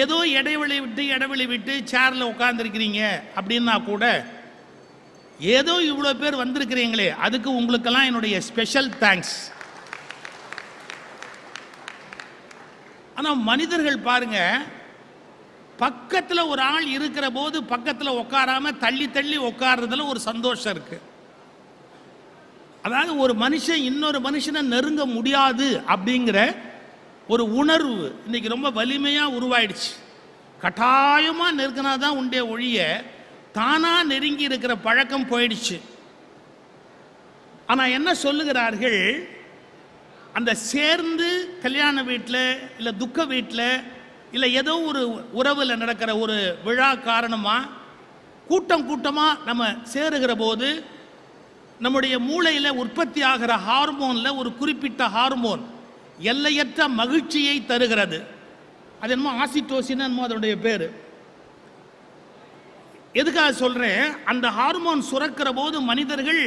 ஏதோ இடைவெளி விட்டு சேர்ல உட்கார்ந்துருக்கிறீங்க அப்படின்னா கூட ஏதோ இவ்வளோ பேர் வந்திருக்கிறீங்களே, அதுக்கு உங்களுக்கெல்லாம் என்னுடைய ஸ்பெஷல் தேங்க்ஸ். ஆனால் மனிதர்கள் பாருங்க, பக்கத்தில் ஒரு ஆள் இருக்கிற போது பக்கத்தில் உட்காராம தள்ளி தள்ளி உட்கார்றதுல ஒரு சந்தோஷம் இருக்கு. அதாவது ஒரு மனுஷன் இன்னொரு மனுஷனை நெருங்க முடியாது அப்படிங்கிற ஒரு உணர்வு இன்னைக்கு ரொம்ப வலிமையாக உருவாயிடுச்சு. கட்டாயமாக நெருங்கினா தான் உண்டே ஒழிய தானாக நெருங்கி இருக்கிற பழக்கம் போயிடுச்சு. ஆனால் என்ன சொல்லுகிறார்கள், அந்த சேர்ந்து கல்யாண வீட்டில் இல்லை துக்க வீட்டில் இல்லை ஏதோ ஒரு உறவில் நடக்கிற ஒரு விழா காரணமாக கூட்டமாக நம்ம சேருகிற போது நம்முடைய மூளையில் உற்பத்தி ஆகிற ஹார்மோனில் ஒரு குறிப்பிட்ட ஹார்மோன் எல்லையற்ற மகிழ்ச்சியை தருகிறது. அது என்னமோ ஆசிட்டோசின் என்னமோ அதனுடைய பேர். எதுக்காக சொல்கிறேன், அந்த ஹார்மோன் சுரக்கிற போது மனிதர்கள்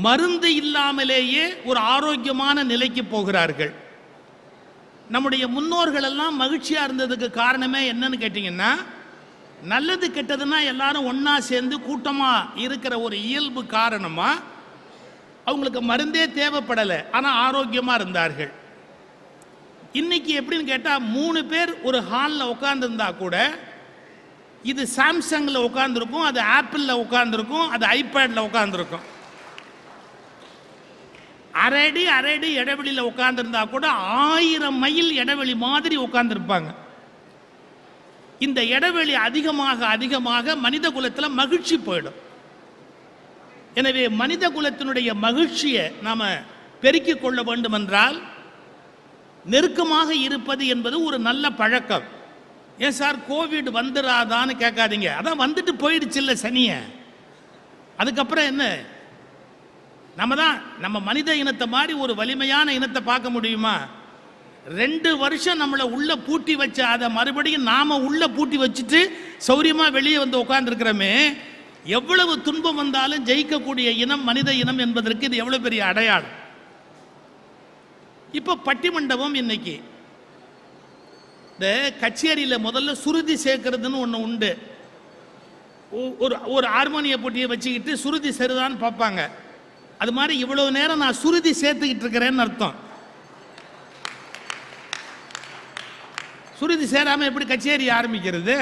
மருந்து இல்லாமலேயே ஒரு ஆரோக்கியமான நிலைக்கு போகிறார்கள். நம்முடைய முன்னோர்கள் எல்லாம் மகிழ்ச்சியாக இருந்ததுக்கு காரணமே என்னன்னு கேட்டிங்கன்னா, நல்லது கெட்டதுன்னா எல்லாரும் ஒன்றா சேர்ந்து கூட்டமாக இருக்கிற ஒரு இயல்பு காரணமாக அவங்களுக்கு மருந்தே தேவைப்படலை, ஆனால் ஆரோக்கியமாக இருந்தார்கள். இன்னைக்கு எப்படின்னு கேட்டால் 3 பேர் ஒரு ஹாலில் உட்காந்துருந்தா கூட இது சாம்சங்கில் உட்காந்துருக்கும், அது ஆப்பிளில் உட்காந்துருக்கும், அது ஐபேடில் உட்காந்துருக்கும். அரைடி இடைவெளியில் உட்காந்துருந்தா கூட 1000 மைல் இடைவெளி மாதிரி உட்காந்துருப்பாங்க. இந்த இடைவெளி அதிகமாக மனித குலத்தில் மகிழ்ச்சி போயிடும். எனவே மனித குலத்தினுடைய மகிழ்ச்சியை நாம் பெருக்கிக் கொள்ள வேண்டும் என்றால் நெருக்கமாக இருப்பது என்பது ஒரு நல்ல பழக்கம். ஏன் சார் கோவிட் வந்துடாதான்னு கேட்காதீங்க, அதான் வந்துட்டு போயிடுச்சு இல்லை சனிய. அதுக்கப்புறம் என்ன, நம்ம மனித இனத்தை மாதிரி ஒரு வலிமையான இனத்தை பார்க்க முடியுமா? 2 வருஷம் நம்மளை உள்ள பூட்டி வச்ச அதை மறுபடியும் நாம உள்ள பூட்டி வச்சுட்டு சௌரியமா வெளியே வந்து உட்கார்ந்துருக்கிறோமே. எவ்வளவு துன்பம் வந்தாலும் ஜெயிக்கக்கூடிய இனம் மனித இனம் என்பதற்கு இது எவ்வளவு பெரிய அடையாளம். இப்போ பட்டிமண்டபம் இன்னைக்கு இந்த கச்சேரியில் முதல்ல சுருதி சேர்க்கறதுன்னு ஒன்று உண்டு. ஒரு ஹார்மோனிய போட்டியை வச்சுக்கிட்டு சுருதி சரிதான்னு பார்ப்பாங்க. அது மாதிரி இவ்வளவு நேரம் நான் சுருதி சேர்த்துக்கிட்டு இருக்கிறேன்னு அர்த்தம். சுருதி சேராமல் எப்படி கச்சேரி ஆரம்பிக்கிறது?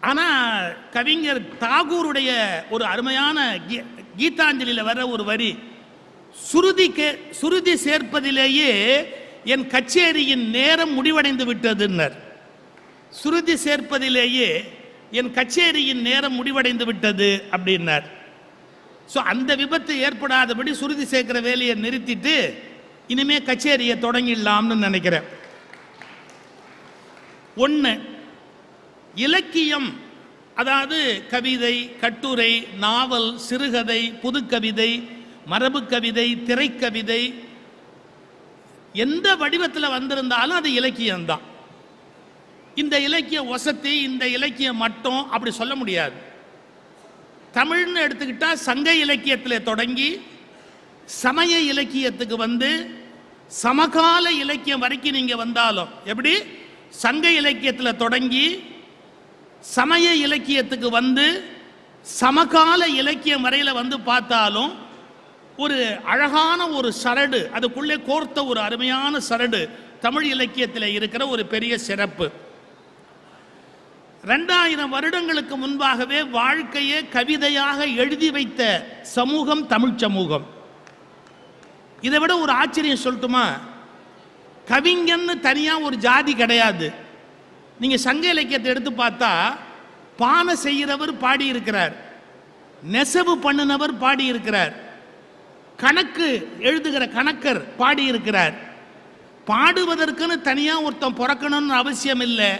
ஆனால் கவிஞர் தாகூருடைய ஒரு அருமையான கீதாஞ்சலியில் வர ஒரு வரி, சுருதி சேர்ப்பதிலேயே என் கச்சேரியின் நேரம் முடிவடைந்து விட்டதுன்னர். சுருதி சேர்ப்பதிலேயே என் கச்சேரியின் நேரம் முடிவடைந்து விட்டது அப்படின்னார். ஸோ அந்த விபத்து ஏற்படாதபடி சுருதி சேர்க்கிற வேலையை நிறுத்திட்டு இனிமே கச்சேரியை தொடங்கிடலாம்னு நினைக்கிறேன். ஒன்று, இலக்கியம், அதாவது கவிதை, கட்டுரை, நாவல், சிறுகதை, புதுக்கவிதை, மரபு கவிதை, திரைக்கவிதை, எந்த வடிவத்தில் வந்திருந்தாலும் அது இலக்கியம்தான். இந்த இலக்கிய வசதி, இந்த இலக்கியம் மட்டும் அப்படி சொல்ல முடியாது. தமிழ்னு எடுத்துக்கிட்டா சங்க இலக்கியத்தில் தொடங்கி சமய இலக்கியத்துக்கு வந்து சமகால இலக்கியம் வரைக்கும் நீங்க வந்தாலும், எப்படி சங்க இலக்கியத்தில் தொடங்கி சமய இலக்கியத்துக்கு வந்து சமகால இலக்கியம் வரையில வந்து பார்த்தாலும் ஒரு அழகான ஒரு சரடு, அதுக்குள்ளே கோர்த்த ஒரு அருமையான சரடு தமிழ் இலக்கியத்தில் இருக்கிற ஒரு பெரிய சிறப்பு. 2000 வருடங்களுக்கு முன்பாகவே வாழ்க்கையை கவிதையாக எழுதி வைத்த சமூகம் தமிழ் சமூகம். இதை விட ஒரு ஆச்சரியம் சொல்லட்டுமா, கவிஞன்னு தனியாக ஒரு ஜாதி கிடையாது. நீங்கள் சங்க இலக்கியத்தை எடுத்து பார்த்தா பானை செய்கிறவர் பாடியிருக்கிறார், நெசவு பண்ணினவர் பாடியிருக்கிறார், கணக்கு எழுதுகிற கணக்கர் பாடியிருக்கிறார். பாடுவதற்குன்னு தனியாக ஒருத்தன் பிறக்கணும்னு அவசியம் இல்லை.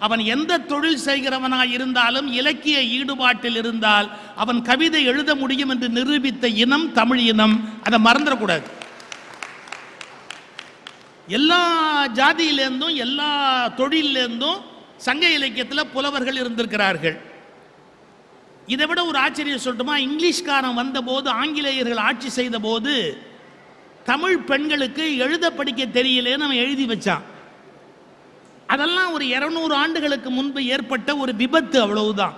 அவன் எந்த தொழில் செய்கிறவனாக இருந்தாலும் இலக்கிய ஈடுபாட்டில் இருந்தால் அவன் கவிதை எழுத முடியும் என்று நிரூபித்த இனம் தமிழ் இனம். அதை மறந்துடக்கூடாது. எல்லா ஜாதியிலேருந்தும் எல்லா தொழிலேருந்தும் சங்க இலக்கியத்தில் புலவர்கள் இருந்திருக்கிறார்கள். இதை விட ஒரு ஆச்சரியம் சொல்லட்டுமா? இங்கிலீஷ்காரன் வந்தபோது, ஆங்கிலேயர்கள் ஆட்சி செய்த போது தமிழ் பெண்களுக்கு எழுத படிக்க தெரியலேன்னு அவன் எழுதி வச்சான். அதெல்லாம் ஒரு 200 ஆண்டுகளுக்கு முன்பு ஏற்பட்ட ஒரு விபத்து, அவ்வளவுதான்.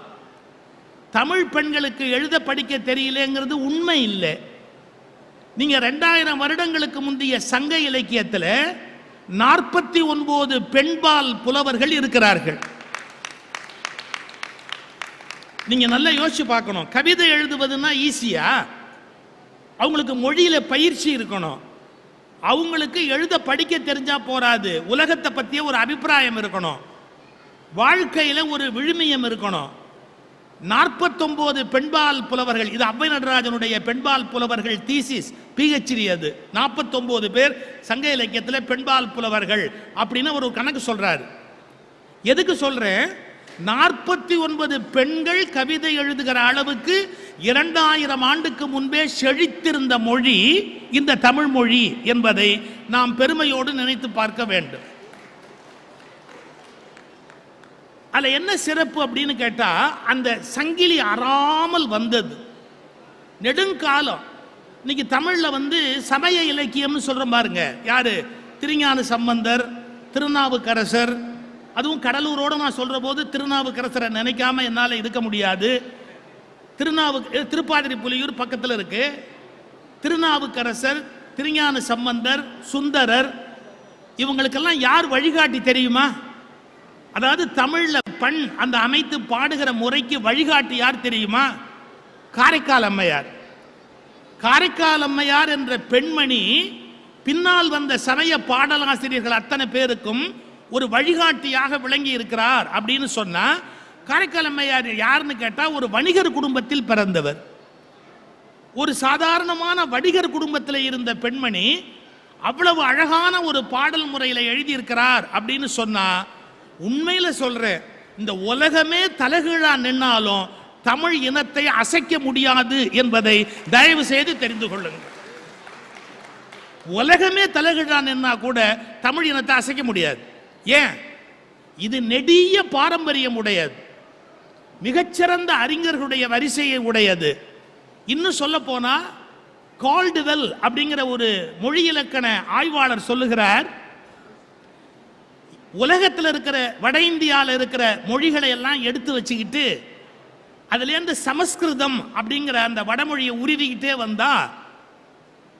தமிழ் பெண்களுக்கு எழுத படிக்க தெரியலங்கிறது உண்மை இல்லை. நீங்க 2000 வருடங்களுக்கு முந்தைய சங்க இலக்கியத்தில் 49 பெண்பால் புலவர்கள் இருக்கிறார்கள். நீங்க நல்லா யோசிச்சு பார்க்கணும். கவிதை எழுதுவதுன்னா ஈஸியா? அவங்களுக்கு மொழியில பயிற்சி இருக்கணும். அவங்களுக்கு எழுத படிக்க தெரிஞ்சா போராது, உலகத்தை பற்றிய ஒரு அபிப்பிராயம் இருக்கணும், வாழ்க்கையில் ஒரு விழுமியம் இருக்கணும். 49 பெண்பால் புலவர்கள், இது அவ்வை நடராஜனுடைய பெண்பால் புலவர்கள் தீசிஸ், பிஹெச்டி. அது 49 பேர் சங்க இலக்கியத்தில் பெண்பால் புலவர்கள் அப்படின்னு ஒரு கணக்கு சொல்றாரு. எதுக்கு சொல்றேன்? 49 பெண்கள் கவிதை எழுதுகிற அளவுக்கு 2000 ஆண்டுக்கு முன்பே செழித்திருந்த மொழி இந்த தமிழ் மொழி என்பதை நாம் பெருமையோடு நினைத்து பார்க்க வேண்டும். அதுல என்ன சிறப்பு அப்படின்னு கேட்டா, அந்த சங்கிலி அறாமல் வந்தது நெடுங்காலம். இன்னைக்கு தமிழ்ல சமய இலக்கியம்னு சொல்றோம் பாருங்க. யாரு? திருஞான சம்பந்தர், திருநாவுக்கரசர். அதுவும் கடலூரோடு நான் சொல்ற போது திருநாவுக்கரசரை நினைக்காம என்னால் இருக்க முடியாது. திருப்பாதிரி புலியூர் பக்கத்தில் இருக்கு. திருநாவுக்கரசர், திருஞான சம்பந்தர், சுந்தரர், இவங்களுக்கெல்லாம் யார் வழிகாட்டி தெரியுமா? அதாவது தமிழ்ல பண் அந்த அமைத்து பாடுகிற முறைக்கு வழிகாட்டி யார் தெரியுமா? காரைக்கால் அம்மையார். காரைக்கால் அம்மையார் என்ற பெண்மணி பின்னால் வந்த சமய பாடலாசிரியர்கள் அத்தனை பேருக்கும் ஒரு வழிகாட்டியாக விளங்கி இருக்கிறார் அப்படின்னு சொன்னா, காரைக்கால் அம்மையார் யாருன்னு கேட்டா, ஒரு வணிகர் குடும்பத்தில் பிறந்தவர். ஒரு சாதாரணமான வணிகர் குடும்பத்தில் இருந்த பெண்மணி அவ்வளவு அழகான ஒரு பாடல் முறையில் எழுதியிருக்கிறார் அப்படின்னு சொன்னா, உண்மையில சொல்றேன், இந்த உலகமே தலைகீழா நின்னாலும் தமிழ் இனத்தை அசைக்க முடியாது என்பதை தயவு செய்து தெரிந்து கொள்ளுங்கள். உலகமே தலைகீழா நின்னா கூட தமிழ் இனத்தை அசைக்க முடியாது. ஏன்? இது நெடிய பாரம்பரியம் உடையது, மிகச்சிறந்த அறிஞர்களுடைய வரிசையை உடையது. இன்னும் சொல்ல போனா, கால்டுவெல் அப்படிங்கிற ஒரு மொழி இலக்கண ஆய்வாளர் சொல்லுகிறார், உலகத்தில் இருக்கிற வட இந்தியாவில் இருக்கிற மொழிகளை எல்லாம் எடுத்து வச்சுக்கிட்டு அதுலேருந்து சமஸ்கிருதம் அப்படிங்கிற அந்த வடமொழியை உருவிக்கிட்டே வந்தா,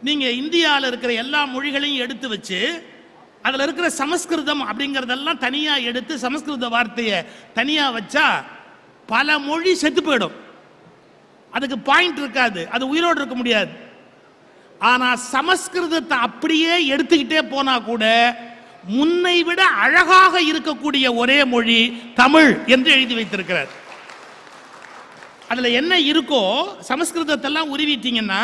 நீங்க இந்தியாவில் இருக்கிற எல்லா மொழிகளையும் எடுத்து வச்சு அதில் இருக்கிற சமஸ்கிருதம் அப்படிங்கிறதெல்லாம் தனியாக எடுத்து சமஸ்கிருத வார்த்தையை தனியாக வச்சா பல மொழி செத்து போயிடும். அதுக்கு பாயிண்ட் இருக்காது, அது உயிரோடு இருக்க முடியாது. ஆனால் சமஸ்கிருதத்தை அப்படியே எடுத்துக்கிட்டே போனா கூட முன்னை விட அழகாக இருக்கக்கூடிய ஒரே மொழி தமிழ் என்று எழுதி வைத்திருக்கிறார். அதில் என்ன இருக்கோ சமஸ்கிருதத்தெல்லாம் உருவிட்டீங்கன்னா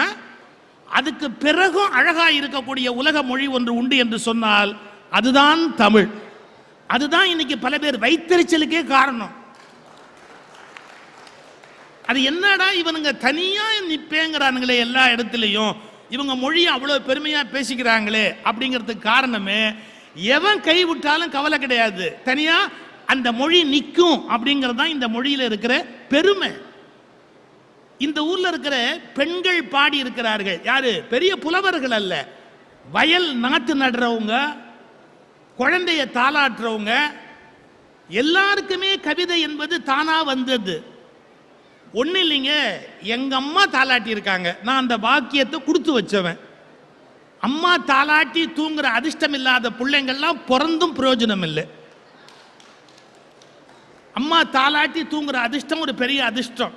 அதுக்கு பிறகும் அழகாக இருக்கக்கூடிய உலக மொழி ஒன்று உண்டு என்று சொன்னால் அதுதான் தமிழ். அதுதான் இன்னைக்கு பல பேர் வைத்தறிச்சலுக்கே காரணம். அது என்னடா இவனுங்க தனியா நிப்பேங்கிறானுங்களே எல்லா இடத்துலையும், இவங்க மொழியை அவ்வளவு பெருமையா பேசிக்கிறாங்களே அப்படிங்கிறதுக்கு காரணமே, எவன் கை விட்டாலும் கவலை கிடையாது, தனியா அந்த மொழி நிற்கும் அப்படிங்கிறது தான் இந்த மொழியில் இருக்கிற பெருமை. இந்த ஊர்ல இருக்கிற பெண்கள் பாடி இருக்கிறார்கள். யாரு? பெரிய புலவர்கள் அல்ல, வயல் நாத்து நடுறவங்க, குழந்தைய தாளாட்டுறவங்க. எல்லாருக்குமே கவிதை என்பது தானா வந்தது. ஒண்ணு இல்லைங்க, எங்க அம்மா தாளாட்டி இருக்காங்க, நான் அந்த பாக்கியத்தை கொடுத்து வச்சவன். அம்மா தாளாட்டி தூங்குற அதிர்ஷ்டம் இல்லாத பிள்ளைங்கள்லாம் பிறந்தும் பிரயோஜனம் இல்லை. அம்மா தாளாட்டி தூங்குற அதிர்ஷ்டம் ஒரு பெரிய அதிர்ஷ்டம்.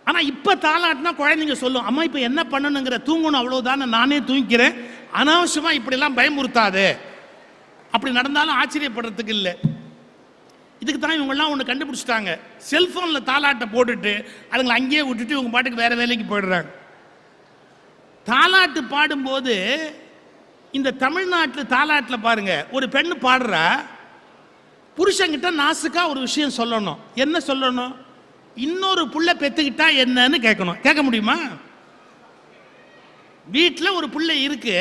ஆனா இப்ப தாளாட்டினா குழந்தைங்க சொல்லும், அம்மா இப்ப என்ன பண்ணணுங்கிற, தூங்கணும் அவ்வளவுதான், நானே தூங்கிக்கிறேன், அனாவசியமா இப்படி எல்லாம் பயமுறுத்தாதே. அப்படி நடந்தாலும் ஆச்சரியப்படுறதுக்கு இல்லை. இதுக்கு தான் இவங்கெல்லாம் ஒன்று கண்டுபிடிச்சிட்டாங்க, செல்போனில் தாளாட்டை போட்டுட்டு அதுங்களை அங்கேயே விட்டுட்டு இவங்க பாட்டுக்கு வேற வேலைக்கு போயிடுறாங்க. தாளாட்டு பாடும்போது இந்த தமிழ்நாட்டில் தாளாட்டில் பாருங்க, ஒரு பெண்ணு பாடுறா, புருஷங்கிட்ட நாசுக்கா ஒரு விஷயம் சொல்லணும். என்ன சொல்லணும்? இன்னொரு புள்ள பெத்துக்கிட்டா என்னன்னு கேட்கணும். கேட்க முடியுமா? வீட்டில் ஒரு புள்ளை இருக்கு,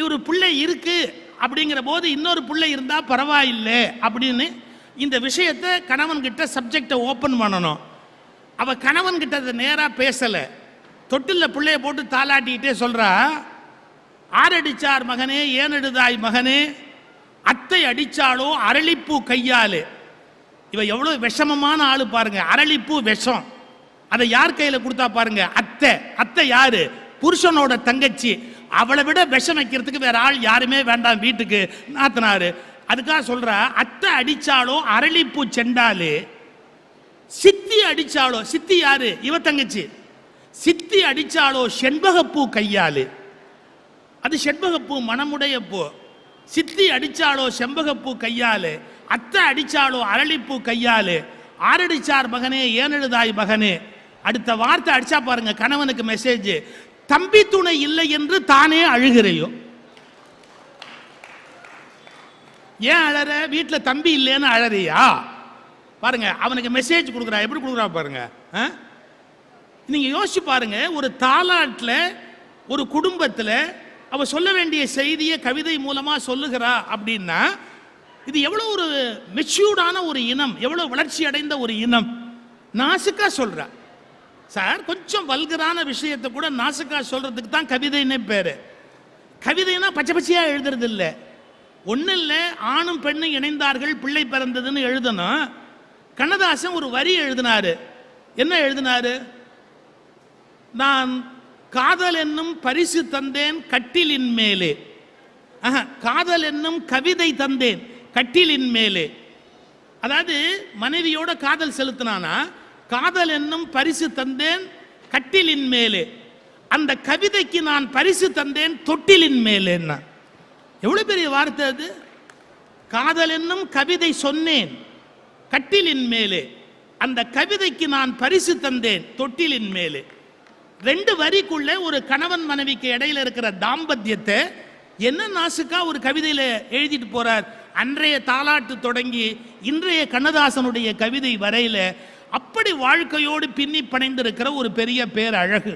இவர் புள்ளை இருக்கு அப்படிங்கிற போது இன்னொரு புள்ளை இருந்தா பரவாயில்லை அப்படின்னு இந்த விஷயத்தை கணவன் கிட்ட சப்ஜெக்டை ஓப்பன் பண்ணணும். அவ கணவன் கிட்ட அதை நேரா பேசல, தொட்டில்ல பிள்ளைய போட்டு தாளாட்டிக்கிட்டே சொல்றா, ஆரடிச்சார் மகனே ஏனெடுதாய் மகனே, அத்தை அடிச்சாலோ அரளிப்பூ கையாலே. இவ எவ்வளவு விஷமமான ஆளு பாருங்க. அரளிப்பூ விஷம், அதை யார் கையில கொடுத்தா பாருங்க, அத்தை. அத்தை யாரு? புருஷனோட தங்கச்சி. அவளை விட விஷம் வைக்கிறதுக்கு வேற ஆள் யாருமே வேண்டாம் வீட்டுக்கு, நாத்தனாரு. அதுக்காக சொல்ற, அத்தை அடிச்சாலோ அரளிப்பூ செண்டாலே, சித்தி அடிச்சாலோ, சித்தி யாரு? இவ தங்கச்சி. சித்தி அடிச்சாலோ செண்பகப்பூ கையாலே, அது செண்பகப்பூ மனமுடைய பூ. சித்தி அடிச்சாலோ செண்பகப்பூ கையாலே, அத்தை அடிச்சாலோ அரளிப்பூ கையாலே, ஆரடிச்சார் மகனே ஏனெழுதாய் மகனே. அடுத்த வார்த்தை அடிச்சா பாருங்க கணவனுக்கு மெசேஜ், தம்பி துணை இல்லை என்று தானே அழுகிறையோ. ஏன் அழற? வீட்டுல தம்பி இல்லைன்னு அழறியா? பாருங்க அவனுக்கு மெசேஜ் கொடுக்குறா. எப்படி கொடுக்குறா பாருங்க. நீங்க யோசிச்சு பாருங்க, ஒரு தாலாட்டுல ஒரு குடும்பத்துல அவ சொல்ல வேண்டிய செய்தியை கவிதை மூலமா சொல்லுகிறா அப்படின்னா, இது எவ்வளவு ஒரு மெச்சூர்டான ஒரு இனம், எவ்வளவு வளர்ச்சி அடைந்த ஒரு இனம். நாசுக்கா சொல்றா சார். கொஞ்சம் வல்கரான விஷயத்தை கூட நாசுக்கா சொல்றதுக்கு தான் கவிதைன்னு பேரு. கவிதைனா பச்சை பச்சையா எழுதுறது இல்லை. ஒன்றும் இல்லை, ஆணும் பெண்ணும் இணைந்தார்கள் பிள்ளை பிறந்ததுன்னு எழுதணும். கண்ணதாசன் ஒரு வரி எழுதினாரு. என்ன எழுதினாரு? நான் காதல் என்னும் பரிசு தந்தேன் கட்டிலின் மேலே, காதல் என்னும் கவிதை தந்தேன் கட்டிலின் மேலே. அதாவது மனைவியோட காதல் செலுத்தினானா, காதல் என்னும் பரிசு தந்தேன் கட்டிலின் மேலே, அந்த கவிதைக்கு நான் பரிசு தந்தேன் தொட்டிலின் மேலே. எவ்வளவு பெரிய வார்த்தை அது! காதல் என்னும் கவிதை சொன்னேன் கட்டிலின் மேலே, அந்த கவிதைக்கு நான் பரிசு தந்தேன் தொட்டிலின் மேலே. ரெண்டு வரிக்குள்ள ஒரு கணவன் மனைவிக்கு இடையில இருக்கிற தாம்பத்தியத்தை என்ன நாசுக்கா ஒரு கவிதையில எழுதிட்டு போறார். அன்றைய தாலாட்டு தொடங்கி இன்றைய கண்ணதாசனுடைய கவிதை வரையில அப்படி வாழ்க்கையோடு பின்னி பிணைந்திருக்கிற ஒரு பெரிய பேரழகு.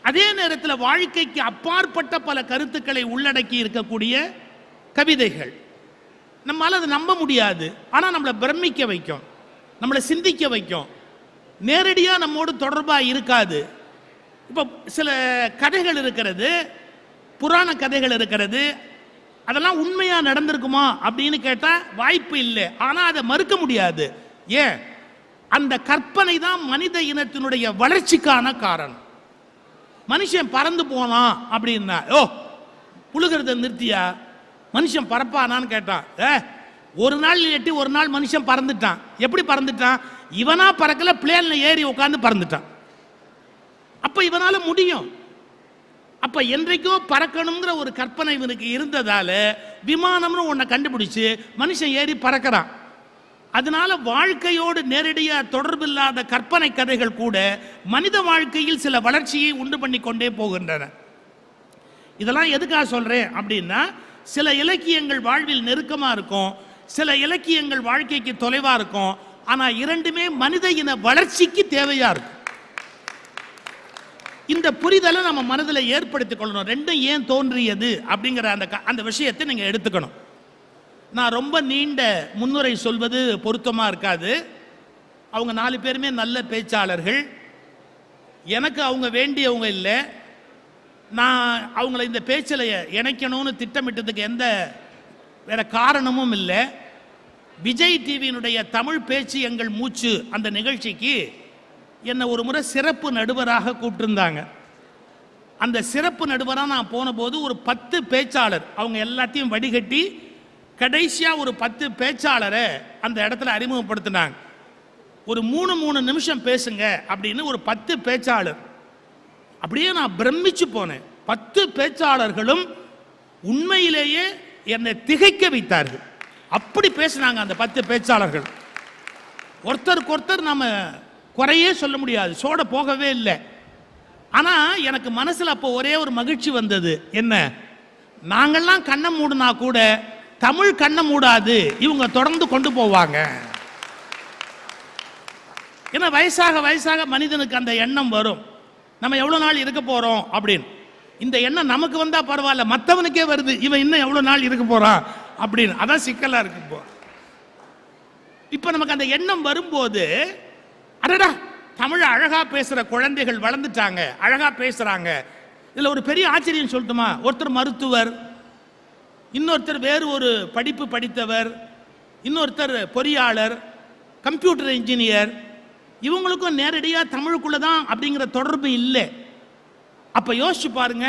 அதே நேரத்தில் வாழ்க்கைக்கு அப்பாற்பட்ட பல கருத்துக்களை உள்ளடக்கி இருக்கக்கூடிய கவிதைகள். நம்மளால அதை நம்ப முடியாது, ஆனால் நம்மளை பிரமிக்க வைக்கும், நம்மளை சிந்திக்க வைக்கும். நேரடியாக நம்மோடு தொடர்பாக இருக்காது. இப்போ சில கதைகள் இருக்கிறது, புராண கதைகள் இருக்கிறது, அதெல்லாம் உண்மையாக நடந்திருக்குமா அப்படின்னு கேட்டால் வாய்ப்பு இல்லை. ஆனால் அதை மறுக்க முடியாது. ஏன்? அந்த கற்பனை தான் மனித இனத்தினுடைய வளர்ச்சிக்கான காரணம். மனுஷன் பறந்து போனான் அப்படின்னா, ஓ புழுகிறத நிறுத்தியா, மனுஷன் பறப்பானான்னு கேட்டான். ஒரு நாள் எட்டி ஒரு நாள் மனுஷன் பறந்துட்டான். எப்படி பறந்துட்டான்? இவனா பறக்கல, பிளேன்ல ஏறி உட்காந்து பறந்துட்டான். அப்ப இவனால முடியும். அப்ப என்றைக்கோ பறக்கணுங்கிற ஒரு கற்பனை இவனுக்கு இருந்ததால விமானம்னு ஒன்றை கண்டுபிடிச்சு மனுஷன் ஏறி பறக்கிறான். அதனால வாழ்க்கையோடு நேரடியாக தொடர்பில்லாத கற்பனை கதைகள் கூட மனித வாழ்க்கையில் சில வளர்ச்சியை உண்டு பண்ணி கொண்டே போகின்றன. இதெல்லாம் எதுக்காக சொல்றேன் அப்படின்னா, சில இலக்கியங்கள் வாழ்வில் நெருக்கமா இருக்கும், சில இலக்கியங்கள் வாழ்க்கைக்கு தொலைவா இருக்கும். ஆனா இரண்டுமே மனித இன வளர்ச்சிக்கு தேவையா இருக்கும். இந்த புரிதலை நம்ம மனதில் ஏற்படுத்திக் கொள்ளணும். ரெண்டும் ஏன் தோன்றியது அப்படிங்கிற அந்த விஷயத்தை நீங்க எடுத்துக்கணும். நான் ரொம்ப நீண்ட முன்னுரை சொல்வது பொருத்தமா இருக்காது. அவங்க 4 பேருமே நல்ல பேச்சாளர்கள். எனக்கு அவங்க வேண்டியவங்க இல்லை. நான் அவங்கள இந்த பேச்சில் இணைக்கணும்னு திட்டமிட்டதுக்கு எந்த வேற காரணமும் இல்லை. விஜய் டிவியினுடைய தமிழ் பேச்சு எங்கள் மூச்சு அந்த நிகழ்ச்சிக்கு என்னை ஒரு முறை சிறப்பு நடுவராக கூப்பிட்டுருந்தாங்க. அந்த சிறப்பு நடுவராக நான் போன போது ஒரு 10 பேச்சாளர், அவங்க எல்லாத்தையும் வடிகட்டி கடைசியாக ஒரு 10 பேச்சாளரை அந்த இடத்துல அறிமுகப்படுத்தினாங்க. ஒரு 3 நிமிஷம் பேசுங்க அப்படின்னு ஒரு 10 பேச்சாளர். அப்படியே நான் பிரமிச்சு போனேன். 10 பேச்சாளர்களும் உண்மையிலேயே என்னை திகைக்க வைத்தார்கள். அப்படி பேசினாங்க அந்த 10 பேச்சாளர்கள். ஒருத்தருக்கு ஒருத்தர் நம்ம குறையே சொல்ல முடியாது, சோட போகவே இல்லை. ஆனா எனக்கு மனசுல அப்போ ஒரே ஒரு மகிழ்ச்சி வந்தது. என்ன? நாங்கள்லாம் கண்ணை மூடுனா கூட தமிழ் கண்ணை மூடாது, இவங்க தொடர்ந்து கொண்டு போவாங்க. ஏன்னா வயசாக வயசாக மனிதனுக்கு அந்த எண்ணம் வரும், நம்ம எவ்வளவு நாள் இருக்க போறோம் அப்படின்னு. இந்த எண்ணம் நமக்கு வந்தா பரவாயில்ல, மற்றவனுக்கே வருது, இவன் இன்னும் எவ்வளவு நாள் இருக்க போறான் அப்படின்னு. அதான் சிக்கலா இருக்கு. இப்போ இப்ப நமக்கு அந்த எண்ணம் வரும்போது, அடடா தமிழ் அழகா பேசுற குழந்தைகள் வளர்ந்துட்டாங்க, அழகா பேசுறாங்க. இதுல ஒரு பெரிய ஆச்சரியம் சொல்லட்டுமா? ஒருத்தர் மருத்துவர், இன்னொருத்தர் வேறு ஒரு படிப்பு படித்தவர், இன்னொருத்தர் பொறியாளர், கம்ப்யூட்டர் இன்ஜினியர். இவங்களுக்கும் நேரடியாக தமிழுக்குள்ள தான் அப்படிங்கிற தொடர்பு இல்லை. அப்ப யோசிச்சு பாருங்க,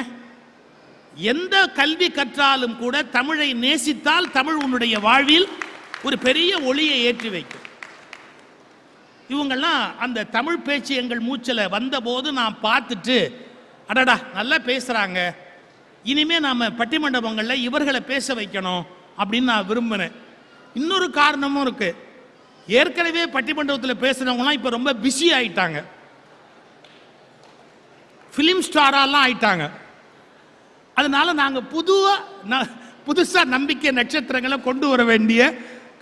எந்த கல்வி கற்றாலும் கூட தமிழை நேசித்தால் தமிழ் உன்னுடைய வாழ்வில் ஒரு பெரிய ஒளியை ஏற்றி வைக்கும். இவங்கெல்லாம் அந்த தமிழ் பேச்சு எங்கள் மூச்சில் வந்தபோது நான் பார்த்துட்டு, அடடா நல்லா பேசுறாங்க, இனிமே நாம பட்டிமண்டபங்களில் இவர்களை பேச வைக்கணும் அப்படின்னு நான் விரும்பினேன். இன்னொரு காரணமும் இருக்கு. ஏற்கனவே பட்டிமண்டபத்தில் பேசுறவங்கலாம் இப்ப ரொம்ப பிஸி ஆயிட்டாங்க, பிலிம் ஸ்டாரெல்லாம் ஆயிட்டாங்க. அதனால நாங்க புதுசா நம்பிக்கை நட்சத்திரங்களை கொண்டு வர வேண்டிய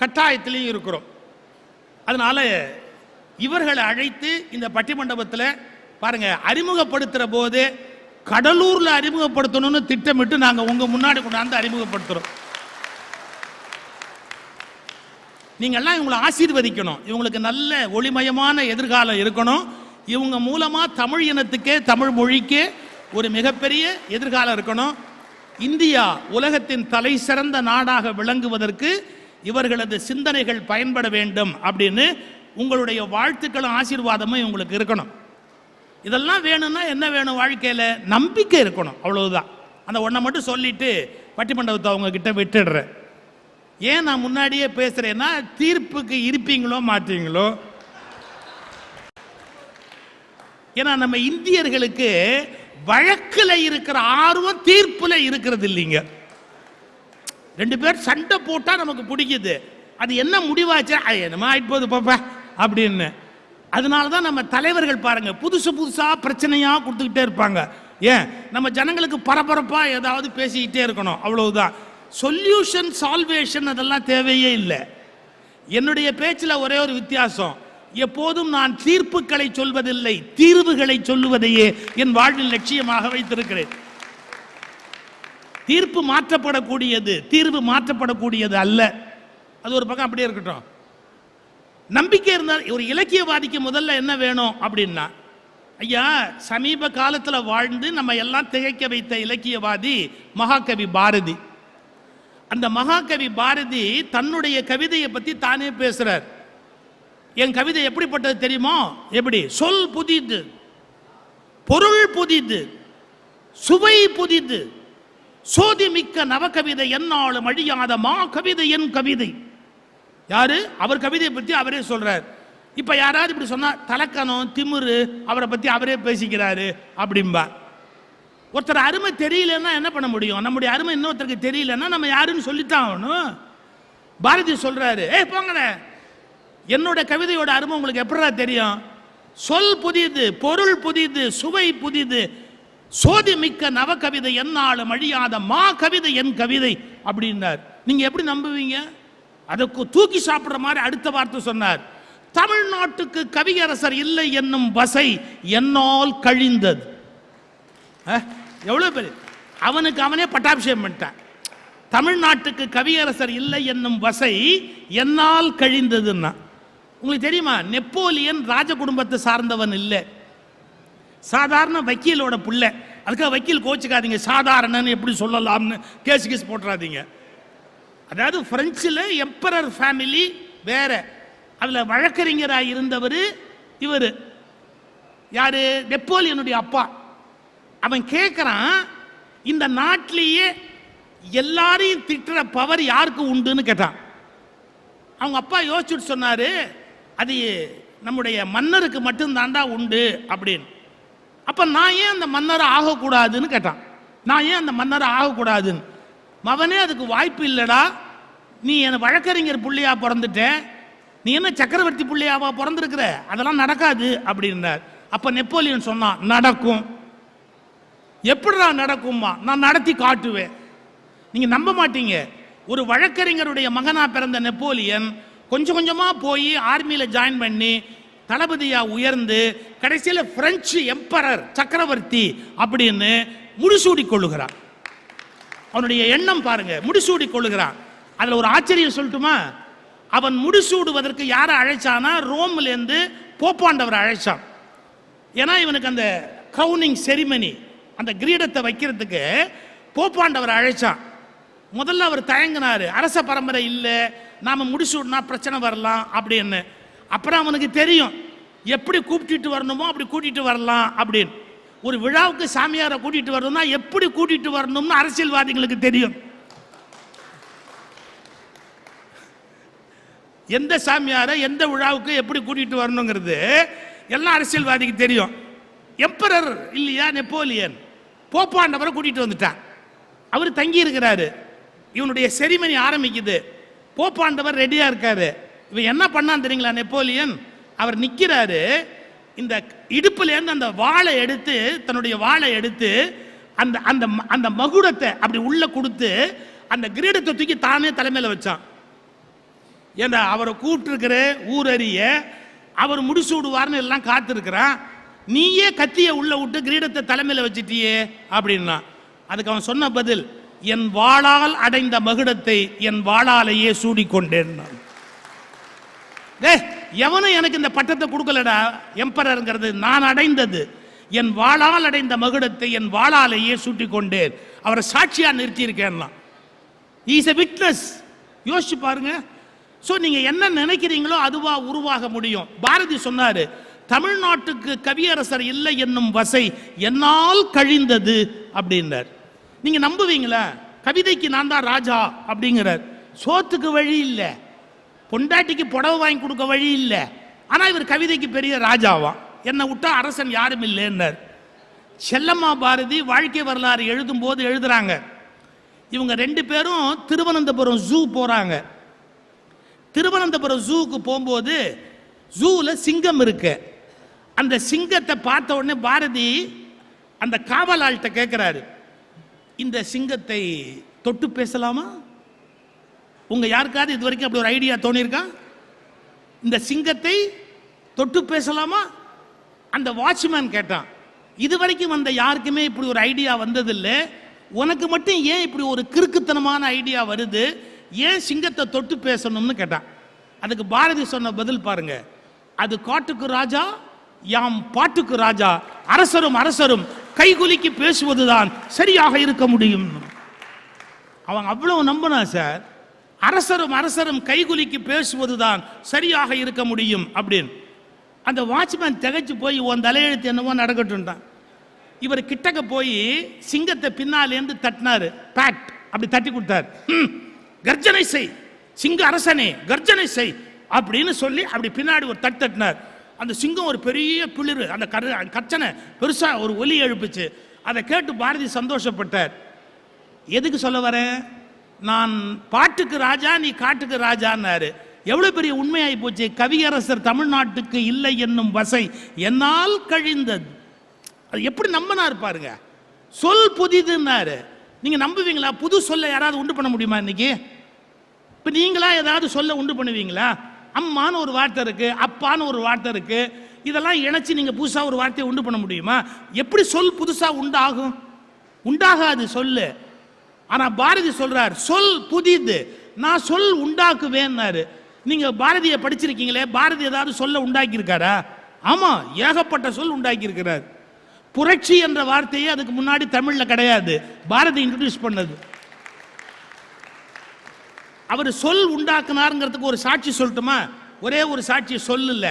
கட்டாயத்திலையும் இருக்கிறோம். அதனால இவர்களை அழைத்து இந்த பட்டிமண்டபத்தில் பாருங்க, அறிமுகப்படுத்துற போது கடலூர்ல அறிமுகப்படுத்தணும்னு திட்டமிட்டு நாங்க உங்க முன்னாடி கொண்டாந்து அறிமுகப்படுத்துறோம். நீங்கள்லாம் இவங்களை ஆசீர்வதிக்கணும். இவங்களுக்கு நல்ல ஒளிமயமான எதிர்காலம் இருக்கணும். இவங்க மூலமா தமிழ் இனத்துக்கே, தமிழ் மொழிக்கே ஒரு மிகப்பெரிய எதிர்காலம் இருக்கணும். இந்தியா உலகத்தின் தலை சிறந்த நாடாக விளங்குவதற்கு இவர்களது சிந்தனைகள் பயன்பட வேண்டும் அப்படின்னு உங்களுடைய வாழ்த்துக்களும் ஆசீர்வாதமும் இவங்களுக்கு இருக்கணும். இதெல்லாம் வேணும்னா என்ன வேணும்? வாழ்க்கையில நம்பிக்கை இருக்கணும், அவ்வளவுதான். அந்த ஒன்றை மட்டும் சொல்லிட்டு பட்டிமண்டபத்தை அவங்க கிட்ட விட்டுடுறேன். ஏன் நான் முன்னாடியே பேசுறேன்னா, தீர்ப்புக்கு இருப்பீங்களோ மாட்டீங்களோ. ஏன்னா நம்ம இந்தியர்களுக்கு வழக்குல இருக்கிற ஆர்வம் தீர்ப்புல இருக்கிறது இல்லைங்க. ரெண்டு பேர் சண்டை போட்டா நமக்கு பிடிக்குது, அது என்ன முடிவாச்சா என்னமா ஆயிட்டு போகுது பாப்பா அப்படின்னு. அதனாலதான் நம்ம தலைவர்கள் பாருங்க, புதுசு புதுசா பிரச்சனையா கொடுத்துக்கிட்டே இருப்பாங்க. ஏன்? நம்ம ஜனங்களுக்கு பரபரப்பா ஏதாவது பேசிக்கிட்டே இருக்கணும், அவ்வளவுதான். சொல்யூஷன், சால்வேஷன் அதெல்லாம் தேவையே இல்லை. என்னுடைய பேச்சில் ஒரே ஒரு வித்தியாசம், எப்போதும் நான் தீர்ப்புகளை சொல்வதில்லை, தீர்வுகளை சொல்லுவதையே என் வாழ்வில் லட்சியமாக வைத்திருக்கிறேன். தீர்ப்பு மாற்றப்படக்கூடியது, தீர்வு மாற்றப்படக்கூடியது அல்ல. அது ஒரு பக்கம் அப்படியே இருக்கட்டும். நம்பிக்கை இருந்தால், ஒரு இலக்கியவாதிக்கு முதல்ல என்ன வேணும் அப்படின்னா, ஐயா சமீப காலத்தில் வாழ்ந்து நம்ம எல்லாம் திகைக்க வைத்த இலக்கியவாதி மகாகவி பாரதி. அந்த மகாகவி பாரதி தன்னுடைய கவிதையை பத்தி தானே பேசுறார். என் கவிதை எப்படிப்பட்டது தெரியுமோ? எப்படி? சொல் புதிது, பொருள் புதிது, சுவை புதிது, சோதி மிக்க நவகவிதை என்னாலும் அழியாத மா கவிதை என் கவிதை. யாரு? அவர் கவிதையை பத்தி அவரே சொல்றார். இப்ப யாராவது இப்படி சொன்னா தலக்கணம், திமிரு, அவரை பத்தி அவரே பேசிக்கிறாரு அப்படின்பா. ஒருத்தர் அருமை தெரியலன்னா என்ன பண்ண முடியும்? நம்முடைய அருமை இன்னொருத்தருக்கு தெரியலன்னா நம்ம யாருன்னு சொல்லித்தான் ஆகணும். பாரதி சொல்றாரு, போங்கண்ண, என்னோட கவிதையோட அருமை உங்களுக்கு எப்படா தெரியும்? சொல் புதிது, பொருள் புதிது, சுவை புதிது, சோதி மிக்க நவகவிதை என்னாலும் அழியாத மா கவிதை என் கவிதை அப்படின்னார். நீங்க எப்படி நம்புவீங்க? அதுக்கு தூக்கி சாப்பிடுற மாதிரி அடுத்த வார்த்தை சொன்னார், தமிழ்நாட்டுக்கு கவியரசர் இல்லை என்னும் வசை என்னால் கழிந்தது. எவ்வளவு பெரிய, அவனுக்கு அவனே பட்டாபிஷேகம் பண்ணிட்டான். தமிழ்நாட்டுக்கு கவியரசர் இல்லை என்னும் வசை என்னால் கழிந்ததுன்னா. உங்களுக்கு தெரியுமா, நெப்போலியன் ராஜ குடும்பத்தை சார்ந்தவன் இல்லை, சாதாரண வக்கீலோட பிள்ளை. அதுக்காக வக்கீல் கோச்சுக்காதீங்க, சாதாரணன்னு எப்படி சொல்லலாம்னு கேஸ் போட்டுறாதீங்க. அதாவது பிரெஞ்சில் எம்பரர் ஃபேமிலி வேற, அதில் வழக்கறிஞராக இருந்தவர் இவர். யாரு? நெப்போலியனுடைய அப்பா. அவன் கேட்குறான், இந்த நாட்டிலேயே எல்லாரையும் திட்டுற பவர் யாருக்கு உண்டுன்னு கேட்டான். அவங்க அப்பா யோசிச்சுட்டு சொன்னாரு, அது நம்முடைய மன்னருக்கு மட்டும்தாண்டா உண்டு அப்படின்னு. அப்ப நான் ஏன் அந்த மன்னரை ஆகக்கூடாதுன்னு கேட்டான். நான் ஏன் அந்த மன்னரை ஆகக்கூடாதுன்னு. மவனே அதுக்கு வாய்ப்பு இல்லடா, நீ என்ன வழக்கறிஞர் புள்ளையா பிறந்துட்ட, நீ என்ன சக்கரவர்த்தி புள்ளையாவா பிறந்திருக்கிற, அதெல்லாம் நடக்காது அப்படின்னார். அப்ப நெப்போலியன் சொன்னான், நடக்கும். எப்படிடா நடக்கும்மா? நான் நடத்தி காட்டுவேன். நீங்க நம்ப மாட்டீங்க, ஒரு வழக்கறிஞருடைய மகனா பிறந்த நெப்போலியன் கொஞ்சம் கொஞ்சமா போய் ஆர்மியில ஜாயின் பண்ணி தளபதியா உயர்ந்து கடைசியில் பிரெஞ்சு எம்பரர், சக்கரவர்த்தி அப்படின்னு முடிசூடி கொள்ளுகிறான். அவனுடைய எண்ணம் பாருங்க, முடிசூடி கொள்ளுகிறான். அதுல ஒரு ஆச்சரியம் சொல்லட்டுமா? அவன் முடிசூடுவதற்கு யாரை அழைச்சானா, ரோம்லேருந்து போப்பாண்டவரை அழைச்சான். ஏன்னா இவனுக்கு அந்த க்ரௌனிங் செரிமனி, அந்த கிரீடத்தை வைக்கிறதுக்கு போப்பாண்டவரை அழைச்சான். முதல்ல அவர் தயங்கினார், அரச பரம்பரை இல்லை, நாம் முடிசூடுனா பிரச்சனை வரலாம் அப்படின்னு. அப்புறம் அவனுக்கு தெரியும் எப்படி கூப்பிட்டு வரணுமோ அப்படி கூட்டிட்டு வரலாம் அப்படின்னு. ஒரு விழாவுக்கு சாமியாரை கூட்டிட்டு வரணும்னா எப்படி கூட்டிட்டு வரணும்னு அரசியல்வாதிகளுக்கு தெரியும். எந்த சாமியாரை எந்த விழாவுக்கு எப்படி கூட்டிட்டு வரணுங்கிறது எல்லாம் அரசியல்வாதிக்கு தெரியும். எம்பரர் இல்லையா நெப்போலியன், போப்பாண்டவரை கூட்டிட்டு வந்துட்டான். அவர் தங்கி இருக்கிறாரு, இவனுடைய செரிமனி ஆரம்பிக்குது, போப்பாண்டவர் ரெடியா இருக்காரு. இவன் என்ன பண்ணான் தெரியுங்களா நெப்போலியன்? அவர் நிற்கிறாரு, இந்த இடுப்புலேருந்து அந்த வாளை எடுத்து, தன்னுடைய வாளை எடுத்து அந்த அந்த அந்த மகுடத்தை அப்படி உள்ள கொடுத்து அந்த கிரீடத்தை தூக்கி தானே தலைமையில் வச்சான். ஏன்னா அவரை கூப்பிட்டுருக்கிற ஊரறிய, அவர் முடிசூடுவார்னு எல்லாம் காத்திருக்கிறான், நீயே கத்திய உள்ள விட்டு கிரீடத்தை தலைமையில் வச்சிட்டியே அப்படின்னா. அதுக்கு அவன் சொன்ன பதில், என் வாளால் அடைந்த மகுடத்தை என் வாளாலேயே சூடிக்கொண்டேன். எவனும் எனக்கு இந்த பட்டத்தை கொடுக்கலடா, எம்பரர்ங்கிறது நான் அடைந்தது, என் வாளால் அடைந்த மகுடத்தை என் வாளாலேயே சூட்டி கொண்டேன், அவரை சாட்சியா நிறுத்தி இருக்கேன். Is a witness. யோசிச்சு பாருங்க. ஸோ நீங்க என்ன நினைக்கிறீங்களோ அதுவா உருவாக முடியும். பாரதி சொன்னாரு, தமிழ்நாட்டுக்கு கவியரசர் இல்லை என்னும் வசை என்னால் கழிந்தது அப்படின்னார். நீங்க நம்புவீங்களா? கவிதைக்கு நான் தான் ராஜா அப்படிங்கிறார். சோத்துக்கு வழி இல்லை, பொண்டாட்டிக்கு புடவை வாங்கி கொடுக்க வழி இல்லை, ஆனால் இவர் கவிதைக்கு பெரிய ராஜாவா, என்னை விட்டா அரசன் யாரும் இல்லைன்னார். செல்லம்மா பாரதி வாழ்க்கை வரலாறு எழுதும் போது எழுதுறாங்க, இவங்க ரெண்டு பேரும் திருவனந்தபுரம் ஜூ போறாங்க. திருவனந்தபுரம் ஜூக்கு போகும்போது ஜூவில் சிங்கம் இருக்கு. அந்த சிங்கத்தை பார்த்த உடனே பாரதி அந்த காவலாள்கிட்ட கேட்குறாரு, இந்த சிங்கத்தை தொட்டு பேசலாமா? உங்க யாருக்காவது இது வரைக்கும் அப்படி ஒரு ஐடியா தோணியிருக்கா? இந்த சிங்கத்தை தொட்டு பேசலாமா? அந்த வாட்ச்மேன் கேட்டான், இது வரைக்கும் வந்த யாருக்குமே இப்படி ஒரு ஐடியா வந்ததில்லை, உனக்கு மட்டும் ஏன் இப்படி ஒரு கிறுக்குத்தனமான ஐடியா வருது, ஏன் சிங்கத்தை தொட்டு பேசணும்னு கேட்டான். அதுக்கு பாரதி சொன்ன பதில் பாருங்க, அது காட்டுக்கு ராஜா, யாம் பாட்டுக்கு ராஜா, அரசரும் அரசரும் கைகுலுக்கி பேசுவதுதான் சரியாக இருக்க முடியும். அவங்க அவ்வளவு நம்பினா சார், அரசரும் அரசரும் கைகுலுக்கி பேசுவதுதான் சரியாக இருக்க முடியும் அப்படின்னு. அந்த வாட்ச்மேன் திகைச்சு போய் உன் தலையெழுத்து என்னவோ நடக்கட்டும்ட்டான். இவர் கிட்டக்க போய் சிங்கத்தை பின்னாலேருந்து தட்டினாரு, பேட் அப்படி தட்டி கொடுத்தார். கர்ஜனை செய் சிங்க அரசனே, கர்ஜனை செய் அப்படின்னு சொல்லி அப்படி பின்னாடி ஒரு தட்டினார். அந்த சிங்கம் ஒரு பெரிய பிளிரு, அந்த கர்ச்சனை பெருசா ஒரு ஒலி எழுப்புச்சு. அதை கேட்டு பாரதி சந்தோஷப்பட்டார். எதுக்கு சொல்ல வரேன், நான் பாட்டுக்கு ராஜா நீ காட்டுக்கு ராஜான்னாரு. எவ்வளவு பெரிய உண்மையாகி போச்சு. கவியரசர் தமிழ்நாட்டுக்கு இல்லை என்னும் வசை என்னால் கழிந்தது. அது எப்படி நம்பினார் பாருங்க. சொல் புதிதுன்னாரு. நீங்க நம்புவீங்களா? புது சொல்ல யாராவது உண்டு பண்ண முடியுமா இன்னைக்கு? இப்ப நீங்களா ஏதாவது சொல்ல உண்டு பண்ணுவீங்களா? அம்மான்னு ஒரு வார்த்தை இருக்கு, அப்பான்னு ஒரு வார்த்தை இருக்கு, இதெல்லாம் இணைச்சு நீங்க புதுசா ஒரு வார்த்தையை உண்டு பண்ண முடியுமா? எப்படி சொல் புதுசா உண்டாகும்? உண்டாகாது சொல்லு. ஆனா பாரதி சொல்றார், சொல் புதிது, நான் சொல் உண்டாக்குவேன்னாரு. நீங்க பாரதியை படிச்சிருக்கீங்களே, பாரதி ஏதாவது சொல்ல உண்டாக்கி இருக்காரா? ஆமா, ஏகப்பட்ட சொல் உண்டாக்கி இருக்கிறார். புரட்சி என்ற வார்த்தையே அதுக்கு முன்னாடி தமிழ்ல கிடையாது, பாரதி இன்ட்ரோடியூஸ் பண்ணது. அவர் சொல் உண்டாக்குனாருங்கிறதுக்கு ஒரு சாட்சி சொல்லட்டுமா? ஒரே ஒரு சாட்சி சொல்லல.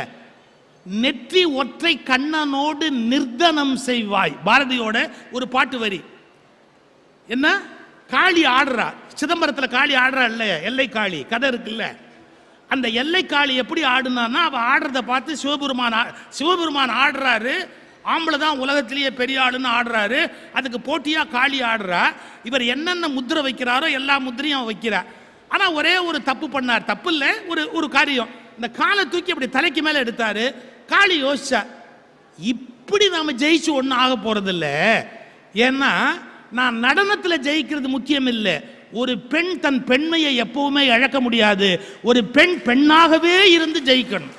நெற்றி ஒற்றை கண்ணனோடு நிர்தனம் செய்வாய், பாரதியோட ஒரு பாட்டு வரி. என்ன? காளி ஆடுறா, சிதம்பரத்தில் காளி ஆடுறா இல்லையா, எல்லை காளி கதை இருக்குல்ல, அந்த எல்லை காளி எப்படி ஆடுனான்னா, அவ ஆடுறத பார்த்து சிவபெருமான் ஆடுறாரு, ஆம்பளை தான் உலகத்திலேயே பெரிய ஆளுன்னு ஆடுறாரு, அதுக்கு போட்டியா காளி ஆடுறா. இவர் என்னென்ன முத்திரை வைக்கிறாரோ எல்லா முத்திரையும் அவன் வைக்கிறார். ஆனா ஒரே ஒரு தப்பு பண்ணார், தப்பு இல்லை, ஒரு காரியம், இந்த காலை தூக்கி அப்படி தலைக்கு மேல எடுத்தாரு. காளி யோசிச்சா, இப்படி நாம ஜெயிச்சு ஒன்றும் ஆக போறதில்ல, ஏன்னா நான் நடனத்தில் ஜெயிக்கிறது முக்கியம் இல்லை, ஒரு பெண் தன் பெண்மையை எப்பவுமே இழக்க முடியாது, ஒரு பெண் பெண்ணாகவே இருந்து ஜெயிக்கணும்.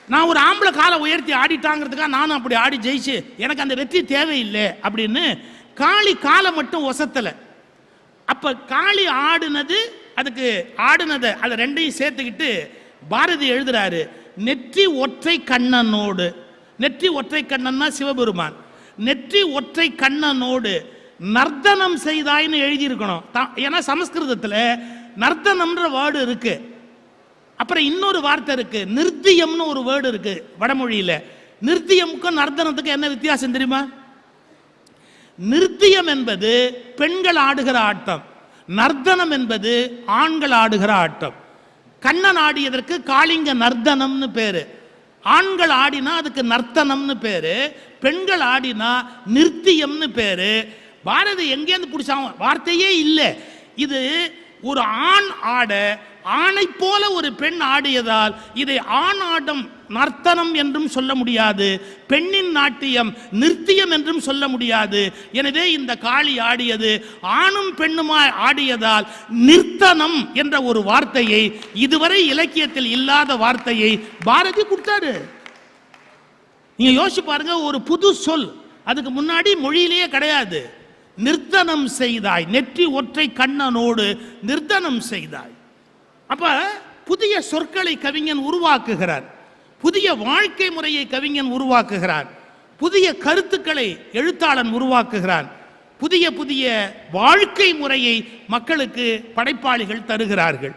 நான் ஒரு ஆம்பளை காலை உயர்த்தி ஆடிட்டாங்கிறதுக்காக நானும் அப்படி ஆடி ஜெயிச்சு எனக்கு அந்த வெற்றி தேவையில்லை அப்படின்னு காளி காலை மட்டும் ஒசத்தலை. அப்ப காளி ஆடுனது அதுக்கு ஆடினதை அதை ரெண்டையும் சேர்த்துக்கிட்டு பாரதி எழுதுறாரு, நெற்றி ஒற்றை கண்ணனோடு. நெற்றி ஒற்றை கண்ணன்னா சிவபெருமான். நெற்றி ஒற்றை கண்ணனோடு நர்த்தனம் செய்தாய்னு எழுதியிருக்கணும். ஏன்னா சமஸ்கிருதத்தில் நர்த்தனம்ன்ற வேர்டு இருக்கு. அப்புறம் இன்னொரு வார்த்தை இருக்கு, நிருத்தியம்னு ஒரு வேர்டு இருக்கு வடமொழியில. நிருத்தியமுக்கும் நர்த்தனத்துக்கும் என்ன வித்தியாசம் தெரியுமா? நிருத்தியம் என்பது பெண்கள் ஆடுகிற ஆட்டம், நர்த்தனம் என்பது ஆண்கள் ஆடுகிற ஆட்டம். கண்ணன் ஆடியதற்கு காளிங்க நர்த்தனம்னு பேரு. ஆண்கள் ஆடினா அதுக்கு நர்த்தனம்னு பேரு, பெண்கள் ஆடினா நிருத்தியம்னு பேரு. பாரதி எங்கேருந்து பிடிச்சாங்க? வார்த்தையே இல்லை. இது ஒரு ஆண் ஆட ஆணை போல ஒரு பெண் ஆடியதால் இதை ஆண் ஆட்டம் நர்த்தனம் என்றும் சொல்ல முடியாது, பெண்ணின் நாட்டியம் நிருத்தியம் என்றும் சொல்ல முடியாது. எனவே இந்த காளி ஆடியது ஆணும் பெண்ணுமாய் ஆடியதால் நிர்த்தனம் என்ற ஒரு வார்த்தையை, இதுவரை இலக்கியத்தில் இல்லாத வார்த்தையை பாரதி கொடுத்தாரு. நீங்க யோசிச்சு பாருங்க, ஒரு புது சொல், அதுக்கு முன்னாடி மொழியிலேயே கிடையாது. நிர்த்தனம் செய்தாய், நெற்றி ஒற்றை கண்ணனோடு நிர்த்தனம் செய்தாய். அப்ப புதிய சொற்களை கவிஞன் உருவாக்குகிறார், புதிய வாழ்க்கை முறையை கவிஞன் உருவாக்குகிறார், புதிய கருத்துக்களை எழுத்தாளன் உருவாக்குகிறான், புதிய புதிய வாழ்க்கை முறையை மக்களுக்கு படைப்பாளிகள் தருகிறார்கள்.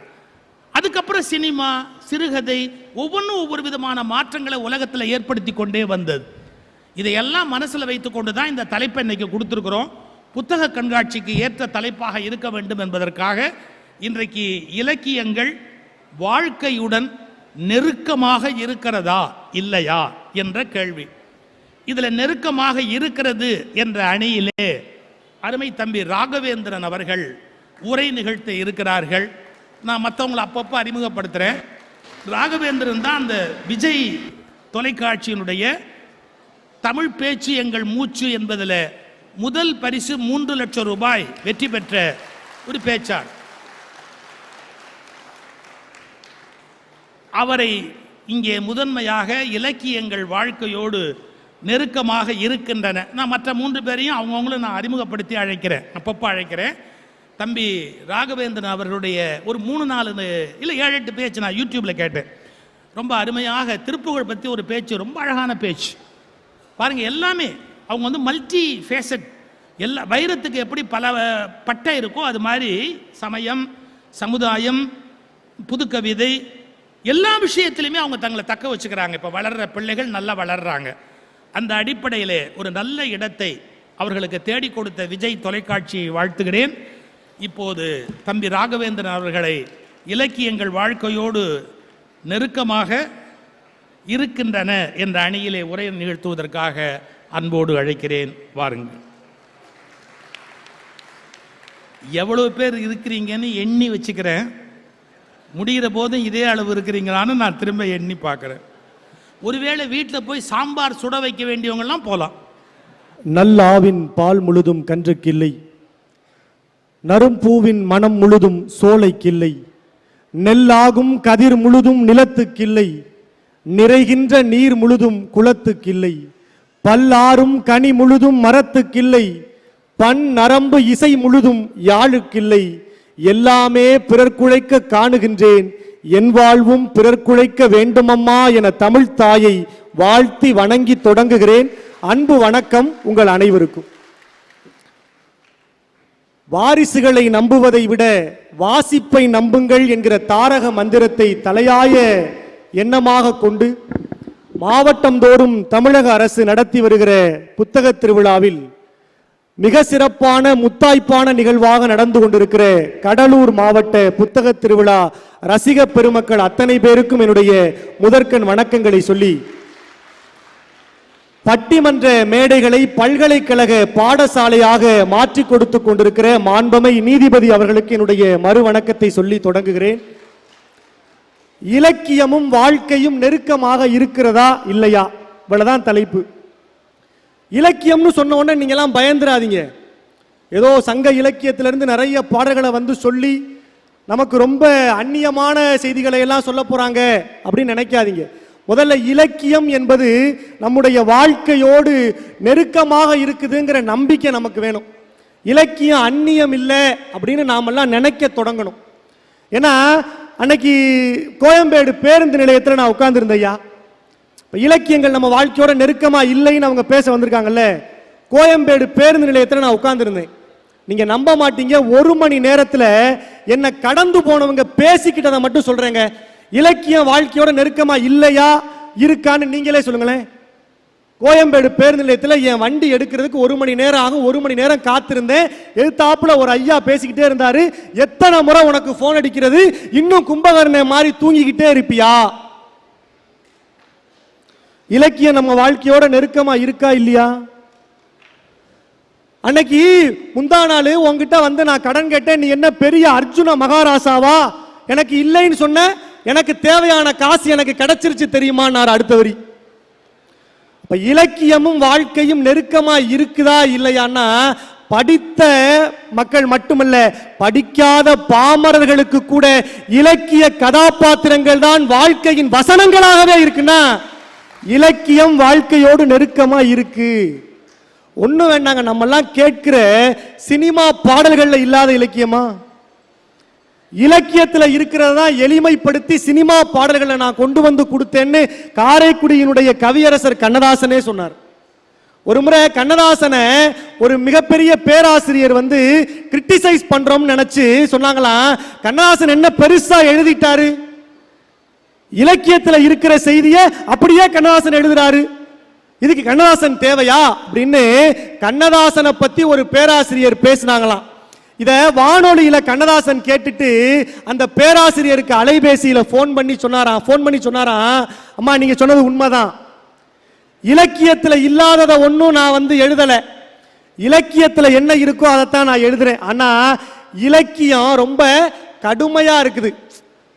அதுக்கப்புறம் சினிமா, சிறுகதை, ஒவ்வொன்றும் ஒவ்வொரு விதமான மாற்றங்களை உலகத்தில் ஏற்படுத்தி கொண்டே வந்தது. இதையெல்லாம் மனசில் வைத்து கொண்டு தான் இந்த தலைப்பை இன்னைக்கு கொடுத்துருக்கிறோம். புத்தக கண்காட்சிக்கு ஏற்ற தலைப்பாக இருக்க வேண்டும் என்பதற்காக இன்றைக்கு இலக்கியங்கள் வாழ்க்கையுடன் நெருக்கமாக இருக்கிறதா இல்லையா என்ற கேள்வி. இதில் நெருக்கமாக இருக்கிறது என்ற அணியிலே அருமை தம்பி ராகவேந்திரன் அவர்கள் உரை நிகழ்த்த இருக்கிறார்கள். நான் மற்றவங்களை அப்பப்போ அறிமுகப்படுத்துகிறேன். ராகவேந்திரன் தான் அந்த விஜய் தொலைக்காட்சியினுடைய தமிழ் பேச்சு எங்கள் மூச்சு என்பதில் முதல் பரிசு 3 லட்சம் ரூபாய் வெற்றி பெற்ற ஒரு பேச்சாளர். அவரை இங்கே முதன்மையாக இலக்கியங்கள் வாழ்க்கையோடு நெருக்கமாக இருக்கின்றன. நான் மற்ற 3 பேரையும் அவங்கவுங்களும் நான் அறிமுகப்படுத்தி அழைக்கிறேன், அப்பப்போ அழைக்கிறேன். தம்பி ராகவேந்திரன் அவர்களுடைய ஒரு 3-4 இல்லை 7-8 பேச்சு நான் யூடியூப்பில் கேட்டேன். ரொம்ப அருமையாக திருப்புகழ் பற்றி ஒரு பேச்சு, ரொம்ப அழகான பேச்சு பாருங்கள். எல்லாமே அவங்க வந்து மல்டி ஃபேசட், எல்லா வைரத்துக்கு எப்படி பல பட்டை இருக்கோ அது மாதிரி சமயம், சமுதாயம், புதுக்கவிதை, எல்லா விஷயத்திலுமே அவங்க தங்களை தக்க வச்சுக்கிறாங்க. இப்போ வளர்கிற பிள்ளைகள் நல்லா வளர்கிறாங்க. அந்த அடிப்படையில் ஒரு நல்ல இடத்தை அவர்களுக்கு தேடி கொடுத்த விஜய் தொலைக்காட்சியை வாழ்த்துகிறேன். இப்போது தம்பி ராகவேந்திரன் அவர்களை இலக்கியங்கள் வாழ்க்கையோடு நெருக்கமாக இருக்கின்றன என்ற அணியிலே உரை நிகழ்த்துவதற்காக அன்போடு அழைக்கிறேன். வாருங்கள். எவ்வளவு பேர் இருக்கிறீங்கன்னு எண்ணி வச்சுக்கிறேன். முடிகிற போதும் இதே அளவு இருக்கிறீங்களான்னு நான் திரும்ப எண்ணி பார்க்குறேன். ஒருவேளை வீட்டில் போய் சாம்பார் சுட வைக்க வேண்டியவங்கெல்லாம் போகலாம். நல்லாவின் பால் முழுதும் கன்றுக்கில்லை, நறும்பூவின் மனம் முழுதும் சோலைக்கில்லை, நெல்லாகும் கதிர் முழுதும் நிலத்துக்கில்லை, நிறைகின்ற நீர் முழுதும் குளத்துக்கில்லை, பல்லாரும் கனி முழுதும் மரத்துக்கில்லை, பண் நரம்பு இசை முழுதும் யாழுக்கில்லை, எல்லாமே பிறர்க்குழைக்க காணுகின்றேன், என் வாழ்வும் பிறர்க்குழைக்க வேண்டுமம்மா என தமிழ் தாயை வாழ்த்தி வணங்கி தொடங்குகிறேன். அன்பு வணக்கம் உங்கள் அனைவருக்கும். வாரிசுகளை நம்புவதை விட வாசிப்பை நம்புங்கள் என்கிற தாரக மந்திரத்தை தலையாய எண்ணமாக கொண்டு மாவட்டம் தோறும் தமிழக அரசு நடத்தி வருகிற புத்தக திருவிழாவில் மிக சிறப்பான முத்தாய்ப்பான நிகழ்வாக நடந்து கொண்டிருக்கிற கடலூர் மாவட்ட புத்தக திருவிழா ரசிக பெருமக்கள் அத்தனை பேருக்கும் என்னுடைய முதற்கண் வணக்கங்களை சொல்லி, பட்டிமன்ற மேடைகளை பல்கலைக்கழக பாடசாலையாக மாற்றி கொடுத்து கொண்டிருக்கிற மாண்பமை நீதிபதி அவர்களுக்கு என்னுடைய மறு வணக்கத்தை சொல்லி தொடங்குகிறேன். இலக்கியமும் வாழ்க்கையும் நெருக்கமாக இருக்கிறதா இல்லையா, இவ்வளவுதான் தலைப்பு. இலக்கியம்னு சொன்ன உடனே நீங்க எல்லாம் பயந்துராதீங்க. ஏதோ சங்க இலக்கியத்திலிருந்து நிறைய பாடல்களை வந்து சொல்லி நமக்கு ரொம்ப அந்நியமான செய்திகளை எல்லாம் சொல்ல போறாங்க அப்படின்னு நினைக்காதீங்க. முதல்ல இலக்கியம் என்பது நம்முடைய வாழ்க்கையோடு நெருக்கமாக இருக்குதுங்கிற நம்பிக்கை நமக்கு வேணும். இலக்கியம் அந்நியம் இல்லை அப்படின்னு நாமெல்லாம் நினைக்க தொடங்கணும். ஏன்னா அன்னைக்கு கோயம்பேடு பேருந்து நிலையத்தில் நான் உட்கார்ந்துருந்தேன் ஐயா. இலக்கியங்கள் நம்ம வாழ்க்கையோட நெருக்கமா இல்லைன்னு அவங்க பேச வந்திருக்காங்கல்ல. கோயம்பேடு பேருந்து நிலையத்தில் நான் உட்கார்ந்துருந்தேன். நீங்க நம்ப மாட்டீங்க, 1 மணி நேரத்தில் என்ன கடந்து போனவங்க பேசிக்கிட்டதை மட்டும் சொல்றேங்க. இலக்கியம் வாழ்க்கையோட நெருக்கமா இல்லையா இருக்கான்னு நீங்களே சொல்லுங்களேன். கோயம்பேடு பேருந்து நிலையத்தில் என் வண்டி எடுக்கிறதுக்கு 1 மணி நேரம் ஆகும். 1 மணி நேரம் காத்திருந்தேன். எதிர்த்தாப்புல ஒரு ஐயா பேசிக்கிட்டே இருந்தாரு. எத்தனை முறை உனக்கு போன் அடிக்கிறது, இன்னும் கும்பகர்ண மாதிரி தூங்கிக்கிட்டே இருப்பியா? இலக்கியம் நம்ம வாழ்க்கையோட நெருக்கமா இருக்கா இல்லையா? அன்னைக்கு முந்தா நாள் உங்ககிட்ட வந்து நான் கடன் கேட்டேன். நீ என்ன பெரிய அர்ஜுன மகாராசாவா? எனக்கு இல்லைன்னு சொன்ன. எனக்கு தேவையான காசு எனக்கு கிடைச்சிருச்சு தெரியுமா? நான் அடுத்த வரி. இலக்கியமும் வாழ்க்கையும் நெருக்கமா இருக்குதா இல்லையான்னா, படித்த மக்கள் மட்டுமல்ல, படிக்காத பாமரர்களுக்கு கூட இலக்கிய கதாபாத்திரங்கள் தான் வாழ்க்கையின் வசனங்களாகவே இருக்குன்னா இலக்கியம் வாழ்க்கையோடு நெருக்கமா இருக்கு. ஒண்ணு வேண்டாங்க, நம்ம எல்லாம் கேட்கிற சினிமா பாடல்கள்ல இல்லாத இலக்கியமா? இலக்கியத்துல இருக்கிறதா எளிமைப்படுத்தி சினிமா பாடல்களை நான் கொண்டு வந்து கொடுத்தேன்னு காரைக்குடியினுடைய கவியரசர் கண்ணதாசனே சொன்னார். ஒரு முறை கண்ணதாசனை ஒரு மிகப்பெரிய பேராசிரியர் வந்து கிரிட்டிசைஸ் பண்றோம்னு நினைச்சு சொன்னாங்களாம், கண்ணதாசன் என்ன பெருசா எழுதிட்டாரு, இலக்கியத்துல இருக்கிற செய்தியை அப்படியே கண்ணதாசன் எழுதுறாரு, இதுக்கு கண்ணதாசன் தேவையா அப்படின்னு கண்ணதாசனை பத்தி ஒரு பேராசிரியர் பேசினாங்களாம். இத வானொலியில கண்ணதாசன் கேட்டுட்டு அந்த பேராசிரியருக்கு அலைபேசியில போன் பண்ணி சொன்னாராம், அம்மா நீங்க சொன்னது உண்மைதான், இலக்கியத்துல இல்லாததை ஒன்னும் நான் வந்து எழுதல, இலக்கியத்துல என்ன இருக்கோ அதைத்தான் நான் எழுதுறேன். ஆனா இலக்கியம் ரொம்ப கடுமையா இருக்குது.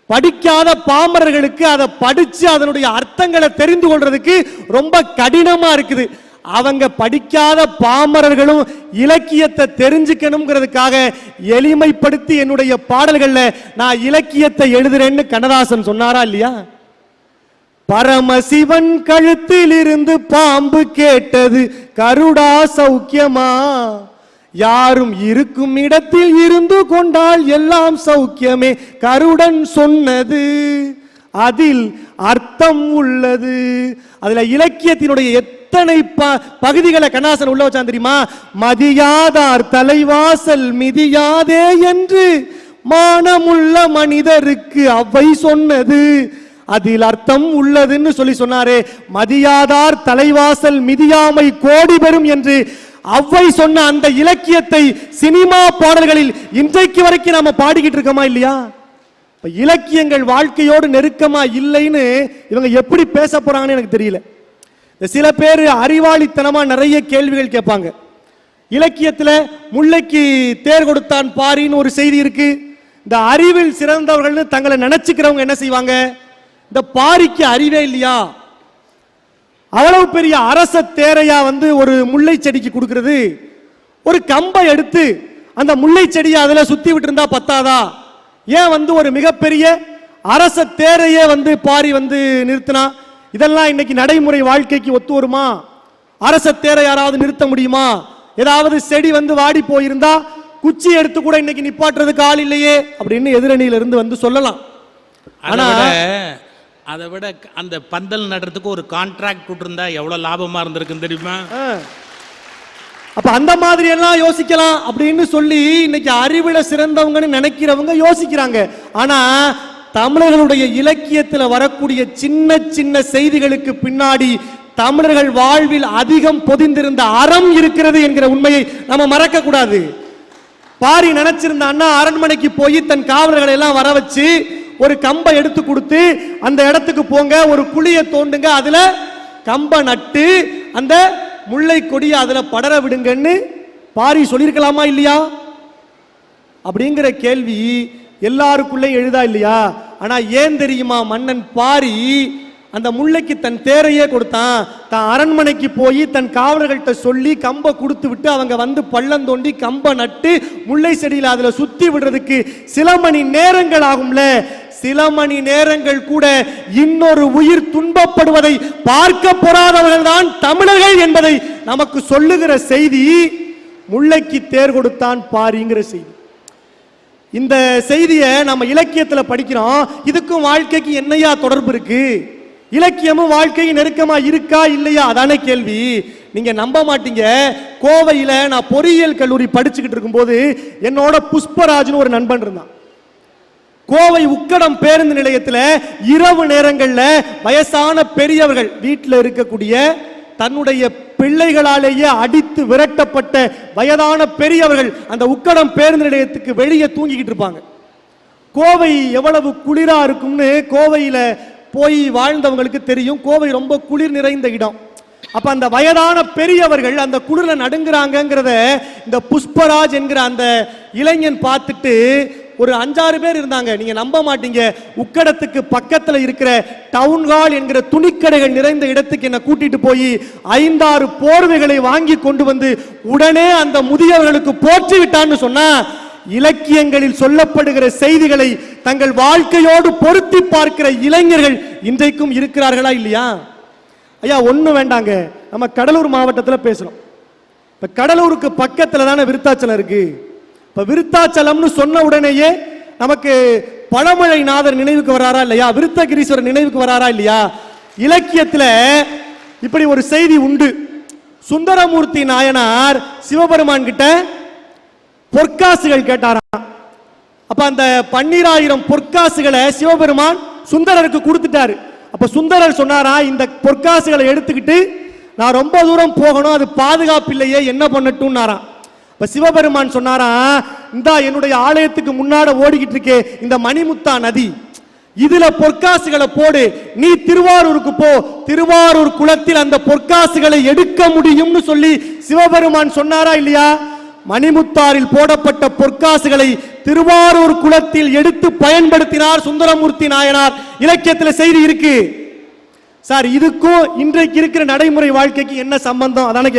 படிக்காத பாமரர்களுக்கு அதை படிச்சு அதனுடைய அர்த்தங்களை தெரிந்து கொள்றதுக்கு ரொம்ப கடினமா இருக்குது. அவங்க படிக்காத பாமரர்களும் இலக்கியத்தை தெரிஞ்சுக்கணுங்கிறதுக்காக எளிமைப்படுத்தி என்னுடைய பாடல்கள்ல நான் இலக்கியத்தை எழுதுறேன்னு கண்ணதாசன் சொன்னாரா இல்லையா? பரமசிவன் கழுத்தில் இருந்து பாம்பு கேட்டது கருடா சௌக்கியமா, யாரும் இருக்கும் இடத்தில் இருந்து கொண்டால் எல்லாம் சௌக்கியமே, கருடன் சொன்னது அதில் அர்த்தம் உள்ளது. அதுல இலக்கியத்தினுடைய எத்தனை பகுதிகளை கண்ணதாசன் உள்ள வச்சான் தெரியுமா? மதியாதார் தலைவாசல் மிதியாதே என்று மானமுள்ள மனிதருக்கு அவை சொன்னது அதில் அர்த்தம் உள்ளதுன்னு சொன்னாரே. மதியாதார் தலைவாசல் மிதியாமை கோடி பெறும் என்று அவ்வை சொன்ன அந்த இலக்கியத்தை சினிமா பாடல்களில் இன்றைக்கு வரைக்கும் நாம பாடிக்கிட்டு இருக்கோமா இல்லையா? இலக்கியங்கள் வாழ்க்கையோடு நெருக்கமா இல்லைன்னு இவங்க எப்படி பேச போறாங்கன்னு எனக்கு தெரியல. சில பேர் அறிவாளித்தனமா நிறைய கேள்விகள் கேட்பாங்க. இலக்கியத்துல முல்லைக்கு தேர் கொடுத்தான் பாரின்னு ஒரு செய்தி இருக்கு. இந்த அறிவில் சிறந்தவர்கள் தங்களை நினைச்சுக்கிறவங்க என்ன செய்வாங்க, இந்த பாரிக்கு அறிவே இல்லையா, அவ்வளவு பெரிய அரச தேரையா வந்து ஒரு முல்லை செடிக்கு கொடுக்கிறது, ஒரு கம்பை எடுத்து அந்த முல்லை செடியை அதுல சுத்தி விட்டு இருந்தா பத்தாதா, ஏன் வந்து ஒரு மிகப்பெரிய அரச தேரையே வந்து பாரி வந்து நிறுத்தினா? இதெல்லாம் இன்னைக்கு நடைமுறை வாழ்க்கைக்கு ஒத்து வருமா? அரச தேரை யாராவது நிறுத்த முடியுமா? ஏதாவது செடி வந்து வாடி போயிருந்தா குச்சி எடுத்து கூட இன்னைக்கு நிப்பாட்டுறதுக்கு ஆள் இல்லையே அப்படின்னு எதிரணியில இருந்து வந்து சொல்லலாம். ஆனா அதை விட அந்த பந்தல் நடுறதுக்கு ஒரு கான்ட்ராக்ட் விட்டுருந்தா எவ்வளவு லாபமா இருந்திருக்குன்னு தெரியுமா? அப்ப அந்த மாதிரி எல்லாம் யோசிக்கலாம் அப்படின்னு சொல்லி இன்னைக்கு அறிவில சிறந்தவங்கன்னு நினைக்கிறவங்க யோசிக்கிறாங்க. ஆனா தமிழர்களுடைய இலக்கியத்துல வரக்கூடிய சின்ன சின்ன செய்திகளுக்கு பின்னாடி தமிழர்கள் வாழ்வில் அதிகம் பொதிந்திருந்த அறம் இருக்கிறது என்கிற உண்மையை நம்ம மறக்க கூடாது. பாரி நினைச்சிருந்தான்னா அரண்மனைக்கு போய் தன் காவலர்களை எல்லாம் வர வச்சு ஒரு கம்பை எடுத்து கொடுத்து அந்த இடத்துக்கு போங்க, ஒரு குழியை தோண்டுங்க, அதுல கம்பை நட்டு அந்த முல்லை கொடியை அதுல படர விடுங்கன்னு பாரி சொல்லியிருக்கலாமா இல்லையா? அப்படிங்கிற கேள்வி எல்லாருக்குள்ளே எழுதா இல்லையா? ஆனா ஏன் தெரியுமா, மன்னன் பாரி அந்த முல்லைக்கு தன் தேரையே கொடுத்தான். தான் அரண்மனைக்கு போய் தன் காவலர்கள்ட்ட சொல்லி கம்பை கொடுத்து விட்டு அவங்க வந்து பள்ளம் தோண்டி கம்பை நட்டு முல்லை செடியில் அதுல சுத்தி விடுறதுக்கு சில மணி நேரங்கள் ஆகும்ல. சில மணி நேரங்கள் கூட இன்னொரு உயிர் துன்பப்படுவதை பார்க்க பொறாதவர்கள் தான் தமிழர்கள் என்பதை நமக்கு சொல்லுகிற செய்தி முல்லைக்கு தேர் கொடுத்தான் பாரிங்கிற செய்தி. இந்த செய்தியை நம்ம இலக்கியத்துல படிக்கிறோம். இதுக்கும் வாழ்க்கைக்கு என்னையா தொடர்பு இருக்கு? இலக்கியமும் வாழ்க்கையும் நெருக்கமா இருக்கா இல்லையா? அதானே கேள்வி. நீங்க நம்ப மாட்டீங்க, கோவையில நான் பொறியியல் கல்லூரி படிச்சுக்கிட்டு இருக்கும்போது என்னோட புஷ்பராஜ்னு ஒரு நண்பன் இருந்தான். கோவை உக்கடம் பேருந்து நிலையத்தில் இரவு நேரங்கள்ல வயசான பெரியவர்கள் வீட்டில் இருக்கக்கூடிய தன்னுடைய பிள்ளைகளாலேயே அடித்து விரட்டப்பட்ட வயதான பெரியவர்கள் அந்த உக்கடம் பேருந்து நிலையத்துக்கு வெளியே தூங்கிக்கிட்டு இருப்பாங்க. கோவை எவ்வளவு குளிரா இருக்கும்னு கோவையில போய் வாழ்ந்தவங்களுக்கு தெரியும். கோவை ரொம்ப குளிர் நிறைந்த இடம். அப்ப அந்த வயதான பெரியவர்கள் அந்த குளிர்ல நடுங்குறாங்கிறத இந்த புஷ்பராஜ் என்கிற அந்த இளைஞன் பார்த்துட்டு ஒரு 5-6 பேர் இருந்தாங்க. நீங்க நம்ப மாட்டீங்க, உக்கடத்துக்கு பக்கத்துல இருக்கிற டவுன் ஹால் என்கிற துணிக்கடைகள் நிறைந்த இடத்துக்கு என்ன கூட்டிட்டு போய் 5-6 போர்வைகளை வாங்கி கொண்டு வந்து உடனே அந்த முதியவர்களுக்கு போற்றி விட்டான்னு சொன்னா, இலக்கியங்களில் சொல்லப்படுகிற செய்திகளை தங்கள் வாழ்க்கையோடு பொருத்தி பார்க்கிற இளைஞர்கள் இன்றைக்கும் இருக்கிறார்களா இல்லையா? ஐயா ஒண்ணு வேண்டாங்க, நம்ம கடலூர் மாவட்டத்தில் பேசுறோம். இப்ப கடலூருக்கு பக்கத்துல தானே விருத்தாச்சலம் இருக்கு. இப்ப விருத்தாச்சலம்னு சொன்ன உடனேயே நமக்கு பழமழைநாதர் நினைவுக்கு வராரா இல்லையா? விருத்தகிரீஸ்வரர் நினைவுக்கு வராரா இல்லையா? இலக்கியத்துல இப்படி ஒரு செய்தி உண்டு. சுந்தரமூர்த்தி நாயனார் சிவபெருமான் கிட்ட பொற்காசுகள் கேட்டாராம். அப்ப அந்த 12,000 பொற்காசுகளை சிவபெருமான் சுந்தரருக்கு கொடுத்துட்டாரு. அப்ப சுந்தரர் சொன்னாரா, இந்த பொற்காசுகளை எடுத்துக்கிட்டு நான் ரொம்ப தூரம் போகணும், அது பாதுகாப்பு இல்லையே, என்ன பண்ணட்டும்னாராம். இப்ப சிவபெருமான் சொன்னாரா, இந்தா என்னுடைய ஆலயத்துக்கு முன்னாட ஓடிக்கிட்டு இருக்கே இந்த மணிமுத்தா நதி, இதுல பொற்காசுகளை போடு, நீ திருவாரூருக்கு போ, திருவாரூர் குளத்தில் அந்த பொற்காசுகளை எடுக்க முடியும்னு சொல்லி சிவபெருமான் சொன்னாரா இல்லையா? மணிமுத்தாரில் போடப்பட்ட பொற்காசுகளை திருவாரூர் குளத்தில் எடுத்து பயன்படுத்தினார் சுந்தரமூர்த்தி நாயனார். இலக்கியத்தில் செய்தி இருக்கு. சார், இதுக்கும் இன்றைக்கு இருக்கிற நடைமுறை வாழ்க்கைக்கு என்ன சம்பந்தம்? அதானே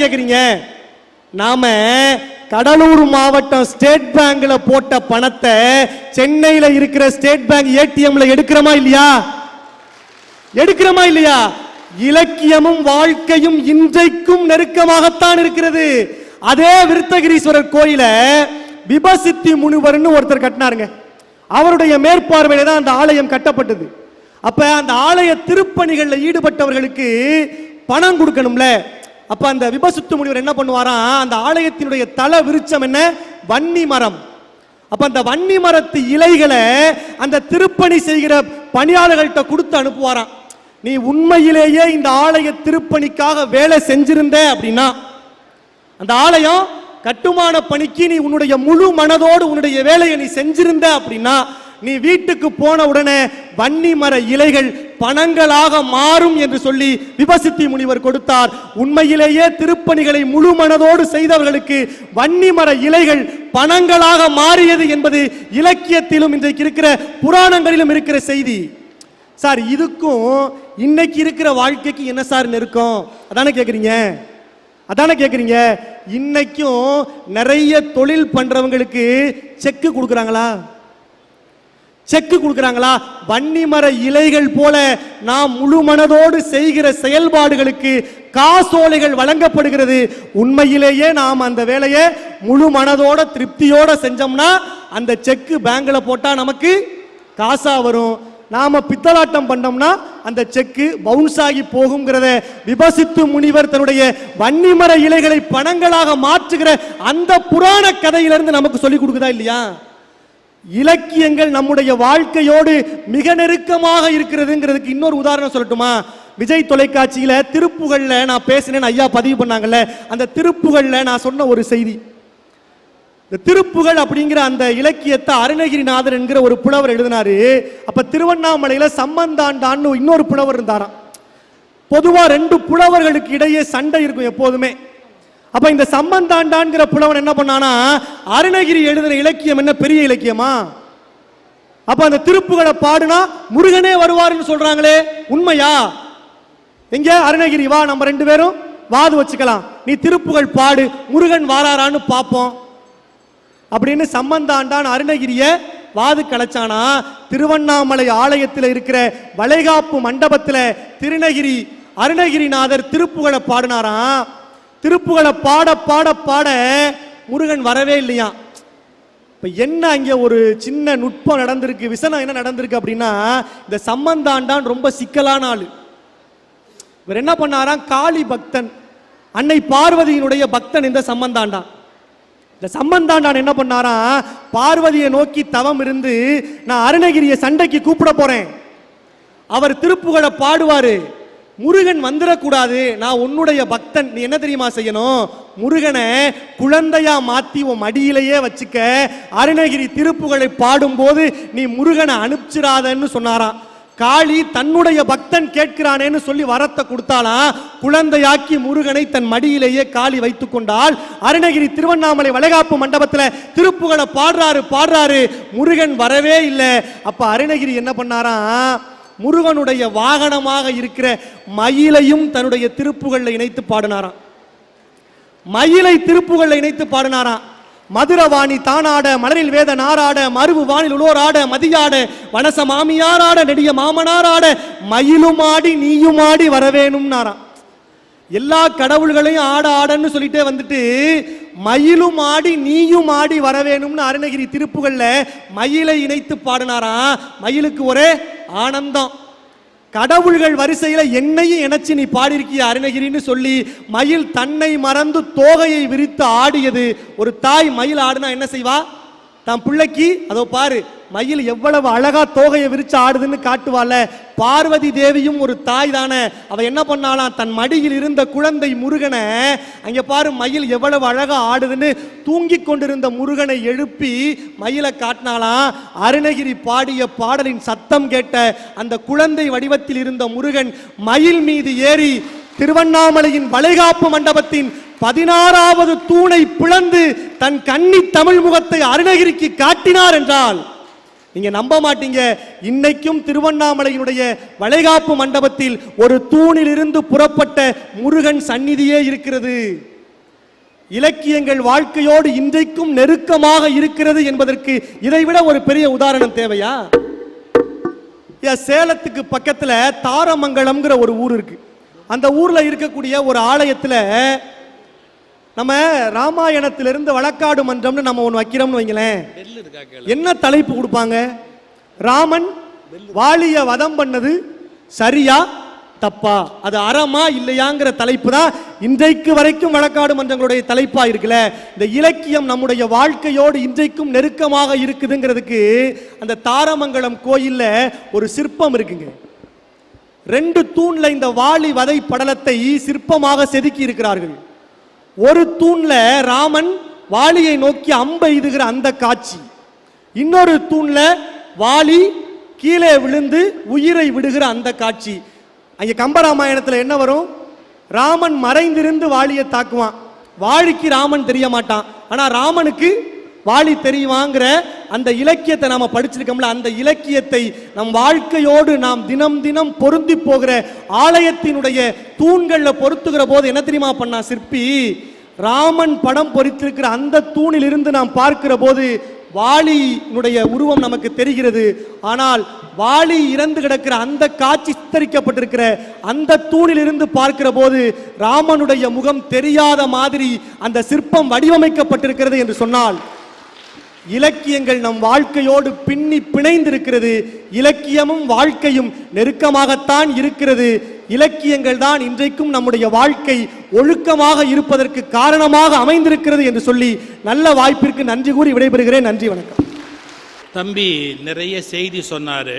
கேக்குறீங்க. நாம கடலூர் மாவட்டம் ஸ்டேட் பேங்க்ல போட்ட பணத்தை சென்னையில இருக்கிற ஸ்டேட் பேங்க் ஏடிஎம்ல எடுக்கிறோமா இல்லையா? இலக்கியமும் வாழ்க்கையும் இன்றைக்கும் நெருக்கமாகத்தான் இருக்கிறது. அதே விருத்தகிரீஸ்வரர் கோயில விபசித்தி முனிவர்னு ஒருத்தர் கட்டினாருங்க. அவருடைய மேற்பார்வையில தான் அந்த ஆலயம் கட்டப்பட்டது. அப்ப அந்த ஆலய திருப்பணிகளில் ஈடுபட்டவர்களுக்கு பணம் கொடுக்கணும்ல. அப்ப அந்த விபசித்து முனிவர் என்ன பண்ணுவாராம், அந்த ஆலயத்தினுடைய தல விருட்சம் என்ன? வன்னி மரம். அப்ப அந்த வன்னி மரத்து இலைகளை அந்த திருப்பணி செய்கிற பணியாளர்கள்ட்ட கொடுத்து அனுப்புவாராம். நீ உண்மையிலேயே இந்த ஆலய திருப்பணிக்காக வேலை செஞ்சிருந்த அப்படின்னா, அந்த ஆலயம் கட்டுமான பணிக்கு நீ உன்னுடைய முழு மனதோடு உன்னுடைய வேலையை நீ செஞ்சிருந்த அப்படின்னா, நீ வீட்டுக்கு போன உடனே வன்னி மர இலைகள் பணங்களாக மாறும் என்று சொல்லி விபசித்தி முனிவர் கொடுத்தார். உண்மையிலேயே திருப்பணிகளை முழு மனதோடு செய்தவர்களுக்கு வன்னி மர இலைகள் பணங்களாக மாறியது என்பது இலக்கியத்திலும் இன்றைக்கு இருக்கிற புராணங்களிலும் இருக்கிற செய்தி. சார், இதுக்கும் இன்னைக்கு இருக்கிற வாழ்க்கைக்கு என்ன சார் நெருக்கம்? அதானே கேக்குறீங்க. இன்னைக்கும் நிறைய தொழில் பண்றவங்களுக்கு செக் கொடுக்குறாங்களா? வன்னிமர இலைகள் போல நாம் முழு மனதோடு செய்கிற செயல்பாடுகளுக்கு காசோலைகள் வழங்கப்படுகிறது. உண்மையிலேயே நாம் அந்த வேலையை முழு மனதோட திருப்தியோட செஞ்சோம்னா அந்த செக் பேங்க்ல போட்டா நமக்கு காசா வரும். நாம பித்தலாட்டம் பண்ணோம்னா அந்த செக்கு பவுன்ஸ் ஆகி போகும்ங்கிறத விபசித்து முனிவர் தன்னுடைய வன்னிமர இலைகளை பணங்களாக மாற்றுகிற அந்த புராண கதையிலிருந்து நமக்கு சொல்லி கொடுக்குதா இல்லையா? இலக்கியங்கள் நம்முடைய வாழ்க்கையோடு மிக நெருக்கமாக இருக்கிறதுங்கிறதுக்கு இன்னொரு உதாரணம் சொல்லட்டுமா? விஜய் தொலைக்காட்சியில திருப்புகள்ல நான் பேசினேன், ஐயா பதிவு பண்ணாங்கல்ல, அந்த திருப்புகள்ல நான் சொன்ன ஒரு செய்தி. இந்த திருப்புகழ் அப்படிங்கிற அந்த இலக்கியத்தை அருணகிரிநாதர் என்கிற ஒரு புலவர் எழுதினாரு. அப்ப திருவண்ணாமலையில சம்பந்தாண்டான்னு இன்னொரு புலவர் இருந்தாராம். பொதுவா 2 புலவர்களுக்கு இடையே சண்டை இருக்கும் எப்போதுமே. அப்ப இந்த சம்பந்தாண்டான்கிற புலவன் என்ன பண்ணானா, அருணகிரி எழுதின இலக்கியம் என்ன பெரிய இலக்கியமா? அப்ப அந்த திருப்புகளை பாடுனா முருகனே வருவாருன்னு சொல்றாங்களே, உண்மையா? எங்க அருணகிரி வா, நம்ம 2 பேரும் வாது வச்சுக்கலாம், நீ திருப்புகள் பாடு, முருகன் வாராரான்னு பார்ப்போம் அப்படின்னு சம்பந்தாண்டான் அருணகிரிய வாது கலைச்சானா. திருவண்ணாமலை ஆலயத்தில் இருக்கிற வளைகாப்பு மண்டபத்தில் அருணகிரிநாதர் திருப்புகளை பாடினாராம். திருப்புகளை பாட பாட பாட முருகன் வரவே இல்லையா. இப்ப என்ன அங்கே ஒரு சின்ன நுட்பம் நடந்திருக்கு, விசனம் என்ன நடந்திருக்கு அப்படின்னா, இந்த சம்பந்தாண்டான் ரொம்ப சிக்கலான ஆளு. இவர் என்ன பண்ணாராம், காளி பக்தன், அன்னை பார்வதியினுடைய பக்தன் இந்த சம்பந்தாண்டான். இந்த சம்பந்தாண்டான் என்ன பண்ணாராம், பார்வதியை நோக்கி தவம் இருந்து நான் அருணகிரியை சண்டைக்கு கூப்பிட போறேன், அவர் திருப்புகழை பாடுவாரு, முருகன் வந்துடக்கூடாது, நான் உன்னுடைய பக்தன், நீ என்ன தெரியுமா செய்யணும், முருகனை குழந்தையா மாத்தி உன் மடியிலேயே வச்சுக்க, அருணகிரி திருப்புகழை பாடும்போது நீ முருகனை அனுப்பிச்சிடாதன்னு சொன்னாராம். காளி தன்னுடைய பக்தன் கேட்கிறானேன்னு சொல்லி வரத்தை கொடுத்தாலாம். குழந்தையாக்கி முருகனை தன் மடியிலேயே காளி வைத்துக் கொண்டால், அருணகிரி திருவண்ணாமலை வளைகாப்பு மண்டபத்தில் திருப்புகழை பாடுறாரு, முருகன் வரவே இல்லை. அப்ப அருணகிரி என்ன பண்ணாராம், முருகனுடைய வாகனமாக இருக்கிற மயிலையும் தன்னுடைய திருப்புகள்ல இணைத்து பாடினாராம். மயிலை திருப்புகள்ல இணைத்து பாடினாராம். மதுரவாணி தானாட, மலரில் வேத நாராட, மருவு வானில் உலோராட, மதியாட, வனச மாமியாராட, நெடிய மாமனாராட, மயிலும் ஆடி நீயும் ஆடி வரவேணும்னாராம். எல்லா கடவுள்களையும் ஆடன்னு சொல்லிட்டே வந்துட்டு மயிலும் ஆடி நீயும் ஆடி வரவேணும்னு அருணகிரி திருப்புகள்ல மயிலை இணைத்து பாடினாராம். மயிலுக்கு ஒரே ஆனந்தம். கடவுள்கள் வரிசையில என்னையும் இணைச்சு நீ பாடியிருக்கிய அருணகிரின்னு சொல்லி மயில் தன்னை மறந்து தோகையை விரித்து ஆடியது. ஒரு தாய் மயில் ஆடுனா என்ன செய்வா, தன் பிள்ளைக்கு அதோ பாரு மயில் எவ்வளவு அழகா தோகையை விரிச்சு ஆடுதுன்னு காட்டுவாள். பார்வதி தேவியும் ஒரு தாய் தானே, அவ என்ன பண்ணாலாம், தன் மடியில் இருந்த குழந்தை முருகனை அங்க பாரு மயில் எவ்வளவு அழகா ஆடுதுன்னு தூங்கி கொண்டிருந்த முருகனை எழுப்பி மயிலை காட்டினாலாம். அருணகிரி பாடிய பாடலின் சத்தம் கேட்ட அந்த குழந்தை வடிவத்தில் இருந்த முருகன் மயில் மீது ஏறி திருவண்ணாமலையின் வளைகாப்பு மண்டபத்தின் 16வது தூணை பிளந்து தன் கன்னி தமிழ் முகத்தை அருணகிரிக்கு காட்டினார் என்றால் நீங்க நம்ப மாட்டீங்க. இன்னைக்கும் திருவண்ணாமலையினுடைய வளைகாப்பு மண்டபத்தில் ஒரு தூணில் இருந்து புறப்பட்ட முருகன் சந்நிதியே இருக்கிறது. இலக்கியங்கள் வாழ்க்கையோடு இன்றைக்கும் நெருக்கமாக இருக்கிறது என்பதற்கு இதைவிட ஒரு பெரிய உதாரணம் தேவையா? சேலத்துக்கு பக்கத்துல தாரமங்கலம்ங்கிற ஒரு ஊர் இருக்கு. அந்த ஊர்ல இருக்கக்கூடிய ஒரு ஆலயத்துல நம்ம ராமாயணத்திலிருந்து வழக்காடு மன்றம்னு நம்ம ஒன்று வைக்கிறோம்னு வைங்களேன். என்ன தலைப்பு கொடுப்பாங்க, ராமன் வாலிய வதம் பண்ணது சரியா தப்பா, அது அறமா இல்லையாங்கிற தலைப்பு தான் இன்றைக்கு வரைக்கும் வழக்காடு மன்றங்களுடைய தலைப்பா இருக்குல்ல. இந்த இலக்கியம் நம்முடைய வாழ்க்கையோடு இன்றைக்கும் நெருக்கமாக இருக்குதுங்கிறதுக்கு அந்த தாரமங்கலம் கோயில்ல ஒரு சிற்பம் இருக்குங்க. 2 தூண்ல இந்த வாலி வதை படலத்தை சிற்பமாக செதுக்கி இருக்கிறார்கள். ஒரு தூண்ல ராமன் வாலியை நோக்கி அம்பை எய்துகிற அந்த காட்சி, இன்னொரு தூண்ல வாலி கீழே விழுந்து உயிரை விடுகிற அந்த காட்சி. அங்க கம்பராமாயணத்துல என்ன வரும், ராமன் மறைந்திருந்து வாலியை தாக்குவான். வாலிக்கு ராமன் தெரிய மாட்டான், ஆனா ராமனுக்கு வாலி தெரியுமாங்கிற அந்த இலக்கியத்தை நாம படிச்சிருக்கோம்ல. அந்த இலக்கியத்தை நம் வாழ்க்கையோடு நாம் தினம் தினம் பொருந்தி போகிற ஆலயத்தினுடைய தூண்கள்ல பொருத்துகிற போது என்ன தெரியுமா பண்ணா சிற்பி, ராமன் படம் பொறித்திருக்கிற அந்த தூணில் இருந்து நாம் பார்க்கிற போது வாலியினுடைய உருவம் நமக்கு தெரிகிறது. ஆனால் வாலி இறந்து கிடக்கிற அந்த காட்சி சித்தரிக்கப்பட்டிருக்கிற அந்த தூணில் இருந்து பார்க்கிற போது ராமனுடைய முகம் தெரியாத மாதிரி அந்த சிற்பம் வடிவமைக்கப்பட்டிருக்கிறது என்று சொன்னால், இலக்கியங்கள் நம் வாழ்க்கையோடு பின்னி பிணைந்திருக்கிறது. இலக்கியமும் வாழ்க்கையும் நெருக்கமாகத்தான் இருக்கிறது. இலக்கியங்கள் தான் இன்றைக்கும் நம்முடைய வாழ்க்கை ஒழுக்கமாக இருப்பதற்கு காரணமாக அமைந்திருக்கிறது என்று சொல்லி நல்ல வாய்ப்பிற்கு நன்றி கூறி விடைபெறுகிறேன். நன்றி, வணக்கம். தம்பி நிறைய செய்தி சொன்னார்.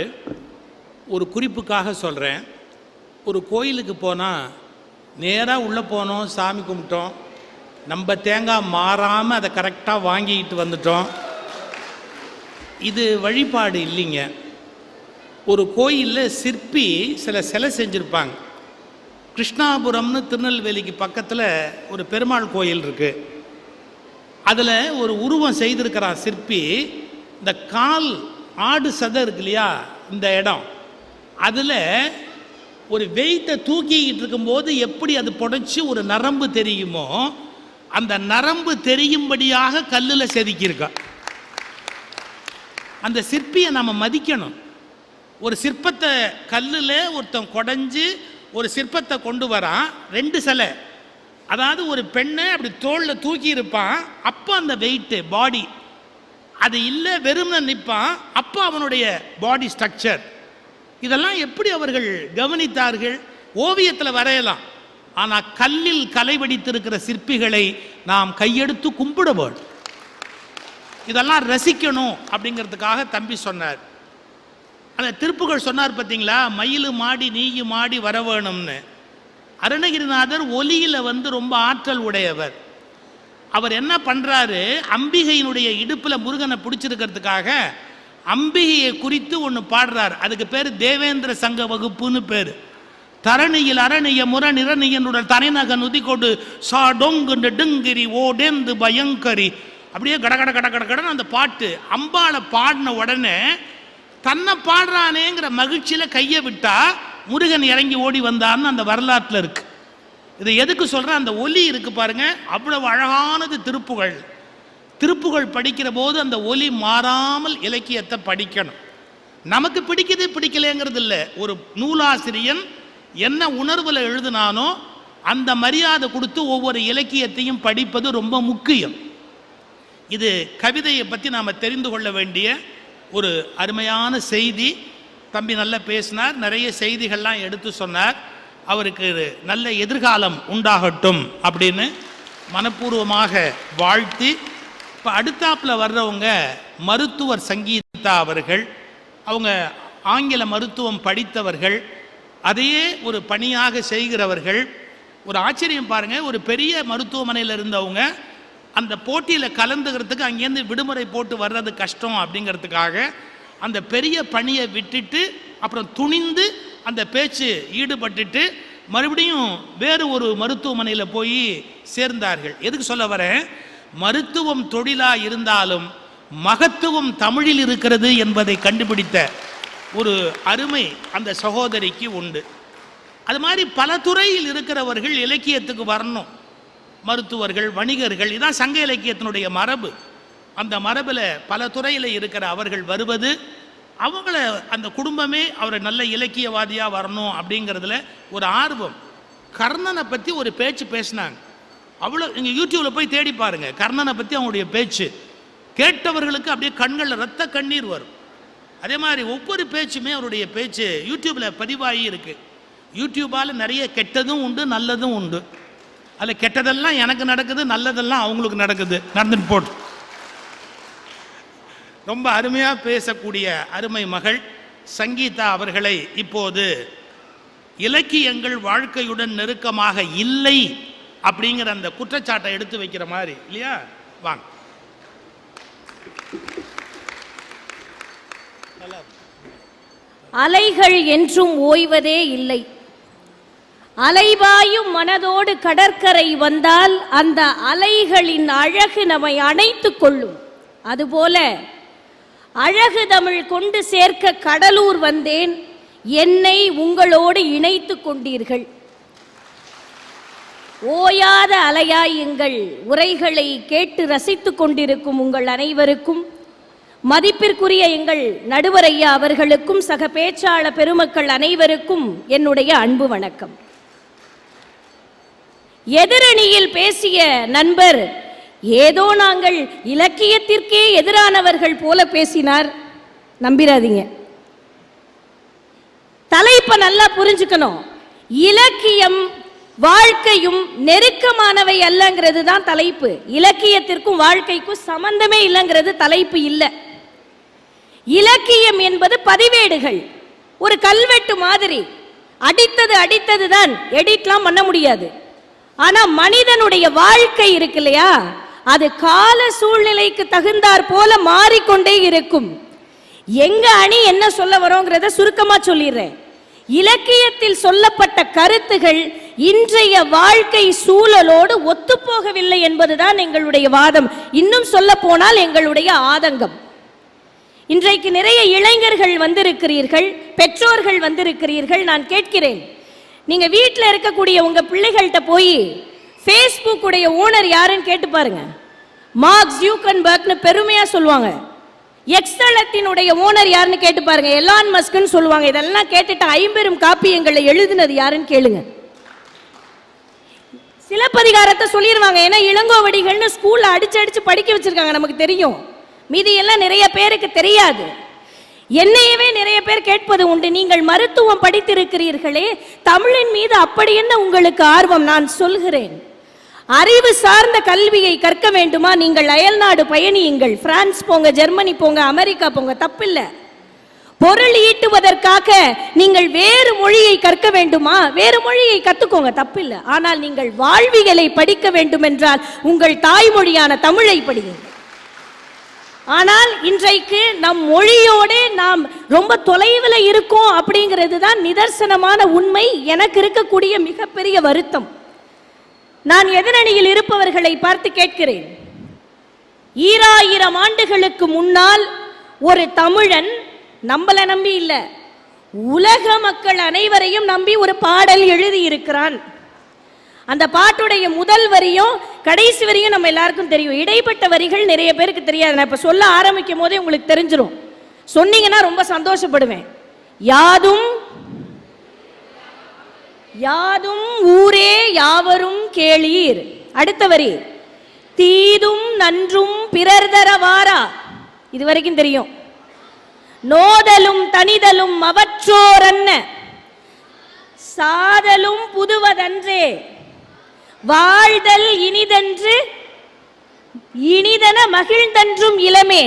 ஒரு குறிப்புக்காக சொல்கிறேன். ஒரு கோயிலுக்கு போனால் நேராக உள்ளே போனோம், சாமி கும்பிட்டோம், நம்ம தேங்காய் மாறாமல் அதை கரெக்டாக வாங்கிக்கிட்டு வந்துட்டோம். இது வழிபாடு இல்லைங்க. ஒரு கோயிலில் சிற்பி சிலை செஞ்சுருப்பாங்க. கிருஷ்ணாபுரம்னு திருநெல்வேலிக்கு பக்கத்தில் ஒரு பெருமாள் கோயில் இருக்குது. அதில் ஒரு உருவம் செய்திருக்கிறான் சிற்பி. இந்த கால் ஆடு சதை இருக்கு இல்லையா, இந்த இடம், அதில் ஒரு வெயிட்டை தூக்கிக்கிட்டு இருக்கும்போது எப்படி அது புடைச்சி ஒரு நரம்பு தெரியுமோ, அந்த நரம்பு தெரியும்படியாக கல்லில் செதுக்கியிருக்கா. அந்த சிற்பியை நம்ம மதிக்கணும். ஒரு சிற்பத்தை கல்லில் ஒருத்தன் குடைஞ்சு ஒரு சிற்பத்தை கொண்டு வரான், 2 சிலை, அதாவது ஒரு பெண்ணை அப்படி தோளில் தூக்கி இருப்பான். அப்போ அந்த வெயிட்டு பாடி அது இல்லை வெறும்னு நிற்பான். அப்போ அவனுடைய பாடி ஸ்ட்ரக்சர் இதெல்லாம் எப்படி அவர்கள் கவனித்தார்கள்? ஓவியத்தில் வரையலாம், ஆனால் கல்லில் கலை வடித்திருக்கிற சிற்பிகளை நாம் கையெடுத்து கும்பிட வேண்டும். இதெல்லாம் ரசிக்கணும் அப்படிங்கிறதுக்காக தம்பி சொன்னார். அந்த திருப்புகழ் சொன்னார் பார்த்தீங்களா, மயிலு மாடி நீயு மாடி வர வேணும்னு. அருணகிரிநாதர் ஒலியில் ரொம்ப ஆற்றல் உடையவர். அவர் என்ன பண்ணுறாரு, அம்பிகையினுடைய இடுப்பில் முருகனை பிடிச்சிருக்கிறதுக்காக அம்பிகையை குறித்து ஒன்று பாடுறார். அதுக்கு பேர் தேவேந்திர சங்க வகுப்புன்னு பேர். தரணியில் அரணிய முர நிரணியனுடன் தரைநக நுதிக்கொடு சா டொங்கு டெங்கிரி ஓடேந்து பயங்கரி, அப்படியே கடகட கட கடன்னு அந்த பாட்டு. அம்பாளை பாடின உடனே தன்னை பாடுறானேங்கிற மகிழ்ச்சியில் கையை விட்டா முருகன் இறங்கி ஓடி வந்தான்னு அந்த வரலாற்றில் இருக்கு. இதை எதுக்கு சொல்கிறேன், அந்த ஒலி இருக்கு பாருங்க, அவ்வளவு அழகானது திருப்புகழ். திருப்புகழ் படிக்கிற போது அந்த ஒலி மாறாமல் இலக்கியத்தை படிக்கணும். நமக்கு பிடிக்குது பிடிக்கலைங்கிறது இல்லை. ஒரு நூலாசிரியன் என்ன உணர்வில் எழுதினானோ அந்த மரியாதை கொடுத்து ஒவ்வொரு இலக்கியத்தையும் படிப்பது ரொம்ப முக்கியம். இது கவிதையை பற்றி நாம் தெரிந்து கொள்ள வேண்டிய ஒரு அருமையான செய்தி. தம்பி நல்லா பேசினார், நிறைய செய்திகள்லாம் எடுத்து சொன்னார். அவருக்கு நல்ல எதிர்காலம் உண்டாகட்டும் அப்படின்னு மனப்பூர்வமாக வாழ்த்தி, இப்போ அடுத்தாப்பில் வர்றவங்க மருத்துவர் சங்கீதா அவர்கள். அவங்க ஆங்கில மருத்துவம் படித்தவர்கள், அதையே ஒரு பணியாக செய்கிறவர்கள். ஒரு ஆச்சரியம் பாருங்கள், ஒரு பெரிய மருத்துவமனையில் இருந்தவங்க அந்த போட்டியில் கலந்துக்கிறதுக்கு அங்கேருந்து விடுமுறை போட்டு வர்றது கஷ்டம் அப்படிங்கிறதுக்காக அந்த பெரிய பணியை விட்டுட்டு அப்புறம் துணிந்து அந்த பேச்சு ஈடுபட்டுட்டு மறுபடியும் வேறு ஒரு மருத்துவமனையில் போய் சேர்ந்தார்கள். எதுக்கு சொல்ல வரேன், மருத்துவம் தொழிலாக இருந்தாலும் மகத்துவம் தமிழில் இருக்கிறது என்பதை கண்டுபிடித்த ஒரு அருமை அந்த சகோதரிக்கு உண்டு. அது மாதிரி பல துறையில் இருக்கிறவர்கள் இலக்கியத்துக்கு வரணும். மருத்துவர்கள், வணிகர்கள், இதான் சங்க இலக்கியத்தினுடைய மரபு. அந்த மரபில் பல துறையில் இருக்கிற அவர்கள் வருவது, அவங்கள அந்த குடும்பமே அவரை நல்ல இலக்கியவாதியாக வரணும் அப்படிங்கிறதுல ஒரு ஆர்வம். கர்ணனை பற்றி ஒரு பேச்சு பேசினாங்க. அவ்வளோ நீங்கள் யூடியூப்பில் போய் தேடி பாருங்கள், கர்ணனை பற்றி அவங்களுடைய பேச்சு கேட்டவர்களுக்கு அப்படியே கண்களில் ரத்த கண்ணீர் வரும். அதே மாதிரி ஒவ்வொரு பேச்சுமே அவருடைய பேச்சு யூடியூப்பில் பதிவாகி இருக்குது. யூடியூப்பால் நிறைய கெட்டதும் உண்டு, நல்லதும் உண்டு. அதில் கெட்டதெல்லாம் எனக்கு நடக்குது, நல்லதெல்லாம் அவங்களுக்கு நடக்குது, நடந்துட்டு போட்டு. ரொம்ப அருமையாக பேசக்கூடிய அருமை மகள் சங்கீதா அவர்களை இப்போது இலக்கியங்கள் வாழ்க்கையுடன் நெருக்கமாக இல்லை அப்படிங்கிற அந்த குற்றச்சாட்டை எடுத்து வைக்கிற மாதிரி இல்லையா, வாங்க. அலைகள் என்றும் ஓய்வதே இல்லை. அலைபாயும் மனதோடு கடற்கரை வந்தால் அந்த அலைகளின் அழகு நம்மை அணைத்து கொள்ளும். அதுபோல அழகு தமிழ் கொண்டு சேர்க்க கடலூர் வந்தேன், என்னை உங்களோடு இணைத்து கொண்டீர்கள். ஓயாத அலையாய் எங்கள் உரைகளை கேட்டு ரசித்து கொண்டிருக்கும் உங்கள் அனைவருக்கும், மதிப்பிற்குரிய எங்கள் நடுவர் ஐயா அவர்களுக்கும், சக பேச்சாளர் பெருமக்கள் அனைவருக்கும் என்னுடைய அன்பு வணக்கம். எதிரணியில் பேசிய நண்பர் ஏதோ நாங்கள் இலக்கியத்திற்கே எதிரானவர்கள் போல பேசினார். நம்பிராதீங்க, தலைப்பை நல்லா புரிஞ்சுக்கணும். இலக்கியம் வாழ்க்கையும் நெருக்கமானவை அல்லங்கிறது தான் தலைப்பு. இலக்கியத்திற்கும் வாழ்க்கைக்கும் சம்பந்தமே இல்லைங்கிறது தலைப்பு இல்லை. இலக்கியம் என்பது பதிவேடுகள், ஒரு கல்வெட்டு மாதிரி. அடித்தது தான், எடிட்லாம் பண்ண முடியாது. ஆனா மனிதனுடைய வாழ்க்கை இருக்கு இல்லையா, அது கால சூழ்நிலைக்கு தகுந்தாற் போல மாறிக்கொண்டே இருக்கும். எங்க அணி என்ன சொல்ல வரோங்கிறத சுருக்கமா சொல்லிடுறேன். இலக்கியத்தில் சொல்லப்பட்ட கருத்துகள் இன்றைய வாழ்க்கை சூழலோடு ஒத்துப்போகவில்லை என்பதுதான் எங்களுடைய வாதம். இன்னும் சொல்ல போனால் எங்களுடைய ஆதங்கம். இன்றைக்கு நிறைய இளைஞர்கள் வந்திருக்கிறீர்கள், பெற்றோர்கள் வந்திருக்கிறீர்கள். நான் கேட்கிறேன், நீங்க வீட்டில் இருக்கக்கூடிய உங்க பிள்ளைகள்கிட்ட போய் ஃபேஸ்புக் உடைய ஓனர் யாருன்னு கேட்டு பாருங்க. மார்க் ஜூக்கன்பர்க்னு பெருமையா சொல்லுவாங்க. எக்ஸ் தளத்தினுடைய ஓனர் யாருன்னு கேட்டு பாருங்க, எலான் மஸ்க்னு சொல்லுவாங்க. இதெல்லாம் கேட்டுட்டு 50 காப்பியங்களை எழுதினது யாருன்னு கேளுங்க. சிலப்பதிகாரத்தை சொல்லிடுவாங்க, ஏன்னா இளங்கோவடிகள்னு ஸ்கூல்ல அடிச்சு படிக்க வச்சிருக்காங்க, நமக்கு தெரியும். மீதி எல்லாம் நிறைய பேருக்கு தெரியாது. என்னையவே நிறைய பேர் கேட்பது உண்டு, நீங்கள் மருத்துவம் படித்திருக்கிறீர்களே, தமிழின் மீது அப்படி என்ன உங்களுக்கு ஆர்வம்? நான் சொல்கிறேன், அறிவு சார்ந்த கல்வியை கற்க வேண்டுமா? நீங்கள் அயல்நாடு பயணியுங்கள், பிரான்ஸ் போங்க, ஜெர்மனி போங்க, அமெரிக்கா போங்க, தப்பில்லை. பொருள் ஈட்டுவதற்காக நீங்கள் வேறு மொழியை கற்க வேண்டுமா? வேறு மொழியை கத்துக்கோங்க, தப்பில்லை. ஆனால் நீங்கள் வாழ்வியலை படிக்க வேண்டும் என்றால் உங்கள் தாய்மொழியான தமிழை படியுங்கள். ஆனால் இன்றைக்கு நம் மொழியோடு நாம் ரொம்ப தொலைவில் இருக்கோம் அப்படிங்கிறது தான் நிதர்சனமான உண்மை. எனக்கு இருக்கக்கூடிய மிகப்பெரிய வருத்தம். நான் எதிரணியில் இருப்பவர்களை பார்த்து கேட்கிறேன், 2000 ஆண்டுகளுக்கு முன்னால் ஒரு தமிழன் நம்மள நம்பி இல்ல, உலக மக்கள் அனைவரையும் நம்பி ஒரு பாடல் எழுதி இருக்கிறான். அந்த பாட்டுடைய முதல் வரியும் கடைசி வரியும் நம்ம எல்லாருக்கும் தெரியும். இடைப்பட்ட வரிகள் நிறைய பேருக்கு தெரியாது. நான் இப்ப சொல்ல ஆரம்பிக்கும் போதே உங்களுக்கு தெரிஞ்சிடும். சொன்னீங்கன்னா ரொம்ப சந்தோஷப்படுவேன். யாதும் யாதும் ஊரே யாவரும் கேளீர். அடுத்த வரி, தீதும் நன்றும் பிறர் தர வாரா. இது வரைக்கும் தெரியும். நோதலும் தனிதலும் அவற்றோர் அன்ன, சாதலும் புதுவதன்றே, வாழ்தல் இனிதன்று இனிதன மகிழ்ந்தன்றும் இளமே,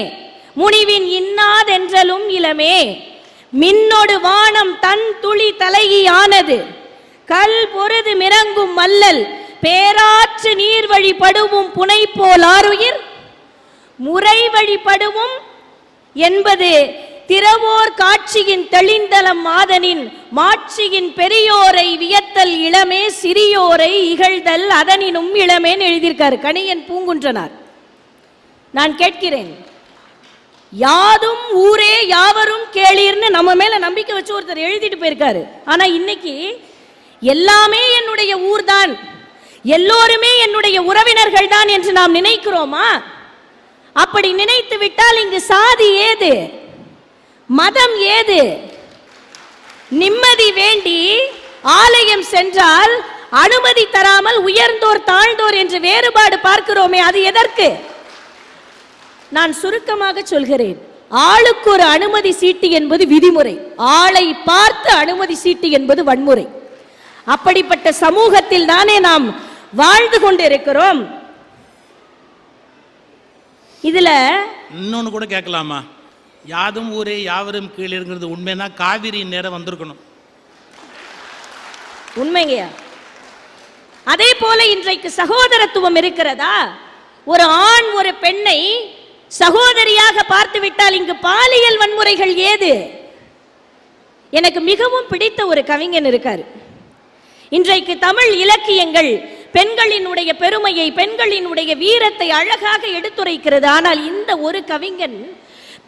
முனிவின் இன்னாதென்றலும் இளமே, மின்னொடு வானம் தன் துளி தலையானது, கல் பொருது மிரங்கும் மல்லல், பேராற்று நீர் வழிபடுவும் புனை போல் ஆறுயிர் முறை வழிபடுவும் என்பது திறவோர் காட்சியின் தெளிந்தலம் மாதனின் மாட்சியின் பெரியோரை வியத்தல் இளமே, சிறியோரை இகழ்தல் அதனினும் இளமேன்னு எழுதியிருக்காரு கணியன் பூங்குன்றனார். நான் கேட்கிறேன், யாதும் ஊரே யாவரும் கேளீர்னு நம்ம மேல நம்பிக்கை வச்சு ஒருத்தர் எழுதிட்டு போயிருக்காரு. ஆனா இன்னைக்கு எல்லாமே என்னுடைய ஊர்தான், எல்லோருமே என்னுடைய உறவினர்கள் தான் என்று நாம் நினைக்கிறோமா? அப்படி நினைத்து விட்டால் இங்கு சாதி ஏது, மதம் ஏது? நிம்மதி வேண்டி ஆலயம் சென்றால் அனுமதி தராமல் உயர்ந்தோர் தாழ்ந்தோர் என்று வேறுபாடு பார்க்கிறோமே, அது எதற்கு? நான் சுருக்கமாக சொல்கிறேன், ஆளுக்கு ஒரு அனுமதி சீட்டு என்பது விதிமுறை, ஆளை பார்த்து அனுமதி சீட்டு என்பது வன்முறை. அப்படிப்பட்ட சமூகத்தில் தானே நாம் வாழ்ந்து கொண்டிருக்கிறோம். இதுல இன்னொன்னு கூட கேட்கலாமா? யாதும் ஊரே யாவரும் கீழேங்கிறது உண்மைனா காவிரி நேரம் வந்திருக்கணும். உண்மைங்கய்யா. அதே போல இன்றைக்கு சகோதரத்துவம் இருக்கிறதா? ஒரு ஆண் ஒரு பெண்ணை சகோதரியாக பார்த்து விட்டால் இங்கு பாலியல் வன்முறைகள் ஏது? எனக்கு மிகவும் பிடித்த ஒரு கவிஞன் இருக்காரு. இன்றைக்கு தமிழ் இலக்கியங்கள் பெண்களினுடைய பெருமையை, பெண்களினுடைய வீரத்தை அழகாக எடுத்துரைக்கிறது. ஆனால் இந்த ஒரு கவிஞன்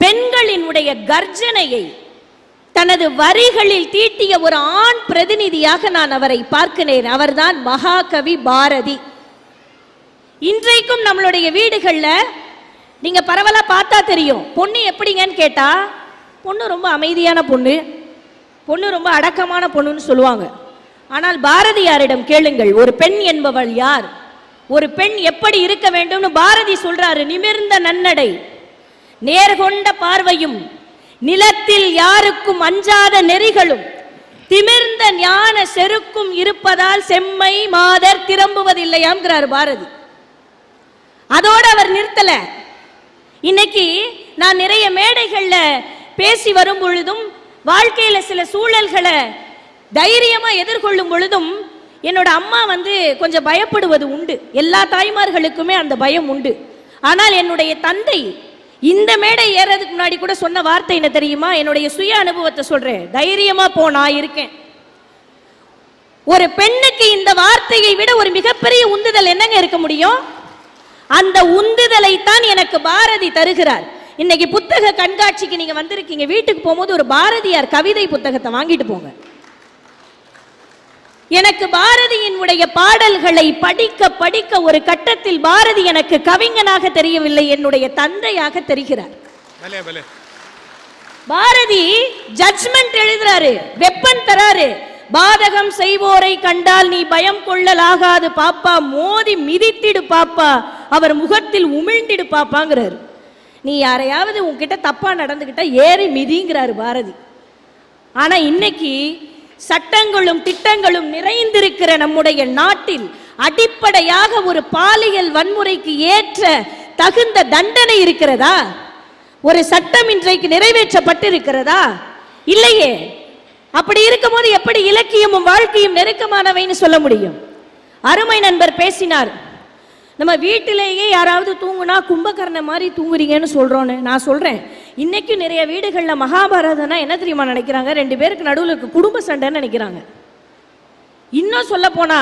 பெண்களினுடைய கர்ஜனையை தனது வரிகளில் தீட்டிய ஒரு ஆண் பிரதிநிதியாக நான் அவரை பார்க்கிறேன். அவர்தான் மகாகவி பாரதி. இன்றைக்கும் நம்மளுடைய வீடுகள்ல நீங்க பரவலா பார்த்தா தெரியும், பொண்ணு எப்படிங்கன்னு கேட்டா, பொண்ணு ரொம்ப அமைதியான பொண்ணு, பொண்ணு ரொம்ப அடக்கமான பொண்ணுன்னு சொல்லுவாங்க. ஆனால் பாரதியாரிடம் கேளுங்கள், ஒரு பெண் என்பவள் யார், ஒரு பெண் எப்படி இருக்க வேண்டும்னு பாரதி சொல்றாரு. நிமிர்ந்த நன்னடை, நேர்கொண்ட பார்வையும், நிலத்தில் யாருக்கும் அஞ்சாத நெறிகளும், திமிர்ந்த ஞான செருக்கும் இருப்பதால் செம்மை மாதர் திரும்புவதில்லையாம்ங்கிறார் பாரதி. அதோடு அவர் நிறுத்தல. இன்னைக்கு நான் நிறைய மேடைகள்ல பேசி வரும் பொழுதும், வாழ்க்கையில சில சூழல்களை தைரியமா எதிர்கொள்ளும் பொழுதும் என்னோட அம்மா கொஞ்சம் பயப்படுவது உண்டு. எல்லா தாய்மார்களுக்குமே அந்த பயம் உண்டு. ஆனால் என்னுடைய தந்தை இந்த மேடை ஏறதுக்கு முன்னாடி கூட சொன்ன வார்த்தை என்ன தெரியுமா? என்னுடைய சுய அனுபவத்தை சொல்றேன், தைரியமா போ, நான் இருக்கேன். ஒரு பெண்ணுக்கு இந்த வார்த்தையை விட ஒரு மிகப்பெரிய உந்துதல் என்னங்க இருக்க முடியும்? அந்த உந்துதலை தான் எனக்கு பாரதி தருகிறார். இன்னைக்கு புத்தக கண்காட்சிக்கு நீங்க வந்திருக்கீங்க, வீட்டுக்கு போகும்போது ஒரு பாரதியார் கவிதை புத்தகத்தை வாங்கிட்டு போங்க. எனக்கு பாரதியினுடைய பாடல்களை படிக்க படிக்க ஒரு கட்டத்தில் பாரதி எனக்கு கவிஞனாக தெரியவில்லை, என்னுடைய தந்தையாக தெரிகிறார். பாரதி ஜட்ஜ்மெண்ட் எழுதுறாரு, வெப்பன் தராரு. பாதகம் செய்வோரை கண்டால் நீ பயம் கொள்ளலாகாது பாப்பா, மோதி மிதித்திடு பாப்பா, அவர் முகத்தில் உமிழ்ந்திடு பாப்பாங்கிறாரு. நீ யாரையாவது உன்கிட்ட தப்பா நடந்துகிட்டா ஏறி மிதிங்கிறாரு பாரதி. ஆனா இன்னைக்கு சட்டங்களும் திட்டங்களும் நிறைந்திருக்கிற நம்முடைய நாட்டில் அடிப்படையாக ஒரு பாலியல் வன்முறைக்கு ஏற்ற தகுந்த தண்டனை இருக்கிறதா? ஒரு சட்டம் இன்றைக்கு நிறைவேற்றப்பட்டிருக்கிறதா? இல்லையே. அப்படி இருக்கும்போது எப்படி இலக்கியமும் வாழ்க்கையும் நெருக்கமானவைன்னு சொல்ல முடியும்? அருமை நண்பர் பேசினார், நம்ம வீட்டிலேயே யாராவது தூங்குனா கும்பகர்ண மாதிரி தூங்குறீங்கன்னு சொல்றோன்னு. நான் சொல்றேன், இன்னைக்கு நிறைய வீடுகளில் மகாபாரதம்னா என்ன தெரியுமா நினைக்கிறாங்க? 2 பேருக்கு நடுவில் இருக்க குடும்ப சண்டைன்னு நினைக்கிறாங்க. இன்னும் சொல்ல போனா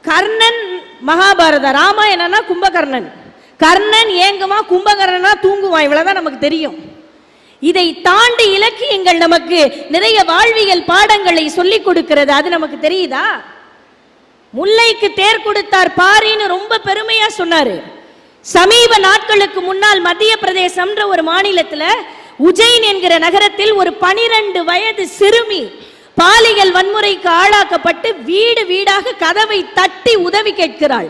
கர்ணன் மகாபாரத, ராமாயணம்னா கும்பகர்ணன், கர்ணன் ஏங்குமா, கும்பகர்ணனா தூங்குவான், இவ்வளவுதான் நமக்கு தெரியும். இதை தாண்டி இலக்கியங்கள் நமக்கு நிறைய வாழ்வியல் பாடங்களை சொல்லிக் கொடுக்கிறது. அது நமக்கு தெரியுதா? முல்லைக்கு தேர் கொடுத்தார் பாரின்னு ரொம்ப பெருமையா சொன்னாரு. சமீப நாட்களுக்கு முன்னால் மத்திய பிரதேசம்ன்ற ஒரு மாநிலத்தில் உஜ்ஜைன் என்கிற நகரத்தில் ஒரு 12 வயது சிறுமி பாலியல் வன்முறைக்கு ஆளாக்கப்பட்டு வீடு வீடாக கதவை தட்டி உதவி கேட்கிறாள்.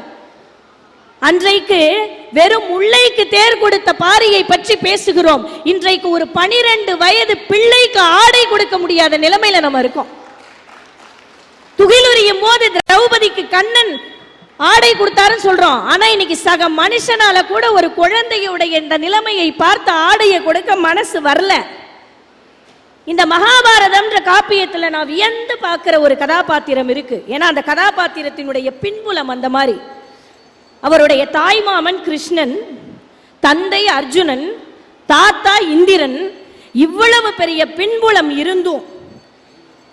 அன்றைக்கு வெறும் முல்லைக்கு தேர் கொடுத்த பாரியை பற்றி பேசுகிறோம். இன்றைக்கு ஒரு 12 வயது பிள்ளைக்கு ஆடை கொடுக்க முடியாத நிலைமையில நம்ம இருக்கோம். துகிலுரியும் போது திரௌபதிக்கு கண்ணன் ஆடை கொடுத்தாருன்னு சொல்றோம். ஆனா இன்னைக்கு சக மனுஷனால கூட ஒரு குழந்தையுடைய இந்த நிலைமையை பார்த்து ஆடையை கொடுக்க மனசு வரல. இந்த மகாபாரதம்ன்ற காப்பியத்துல நான் வியந்து பார்க்கிற ஒரு கதாபாத்திரம் இருக்கு. ஏன்னா அந்த கதாபாத்திரத்தினுடைய பின்புலம் அந்த மாதிரி. அவருடைய தாய்மாமன் கிருஷ்ணன், தந்தை அர்ஜுனன், தாத்தா இந்திரன், இவ்வளவு பெரிய பின்புலம் இருந்தும்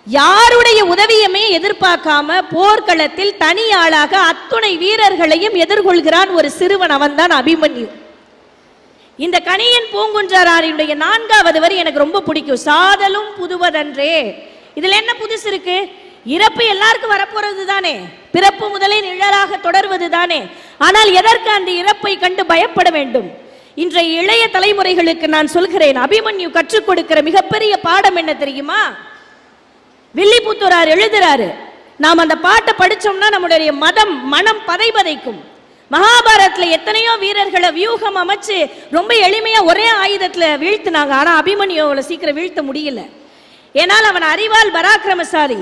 யாருடைய உதவியுமே எதிர்பார்க்காம போர்க்களத்தில் தனியாளாக அத்துணை வீரர்களையும் எதிர்கொள்கிறான் ஒரு சிறுவன். அவன்தான் அபிமன்யு. இந்த கணியன் பூங்குன்றராரியுடைய 4வது வரி எனக்கு ரொம்ப பிடிக்கும். சாதலும் புதுவதன்றே. இதுல என்ன புதுசு இருக்கு? இறப்பு எல்லாருக்கும் வரப்போறது தானே, பிறப்பு முதலே நிழலாக தொடர்வது தானே. ஆனால் எதற்கு அந்த இறப்பை கண்டு பயப்பட வேண்டும்? இன்றைய இளைய தலைமுறைகளுக்கு நான் சொல்கிறேன், அபிமன்யு கற்றுக் கொடுக்கிற மிகப்பெரிய பாடம் என்ன தெரியுமா? வில்லிபுத்தூரார் எழுதுறாரு, நாம் அந்த பாட்டை படிச்சோம்னா நம்முடைய மனம் பதைபதைக்கும். மகாபாரத்ல எத்தனையோ வீரர்களை வியூகம் அமைச்சு ரொம்ப எளிமையா ஒரே ஆயுதத்துல வீழ்த்தினாங்க. ஆனா அபிமன்யுவை சீக்கிரம் வீழ்த்த முடியல. ஏனால் அவன் அறிவால் பராக்கிரமசாலி.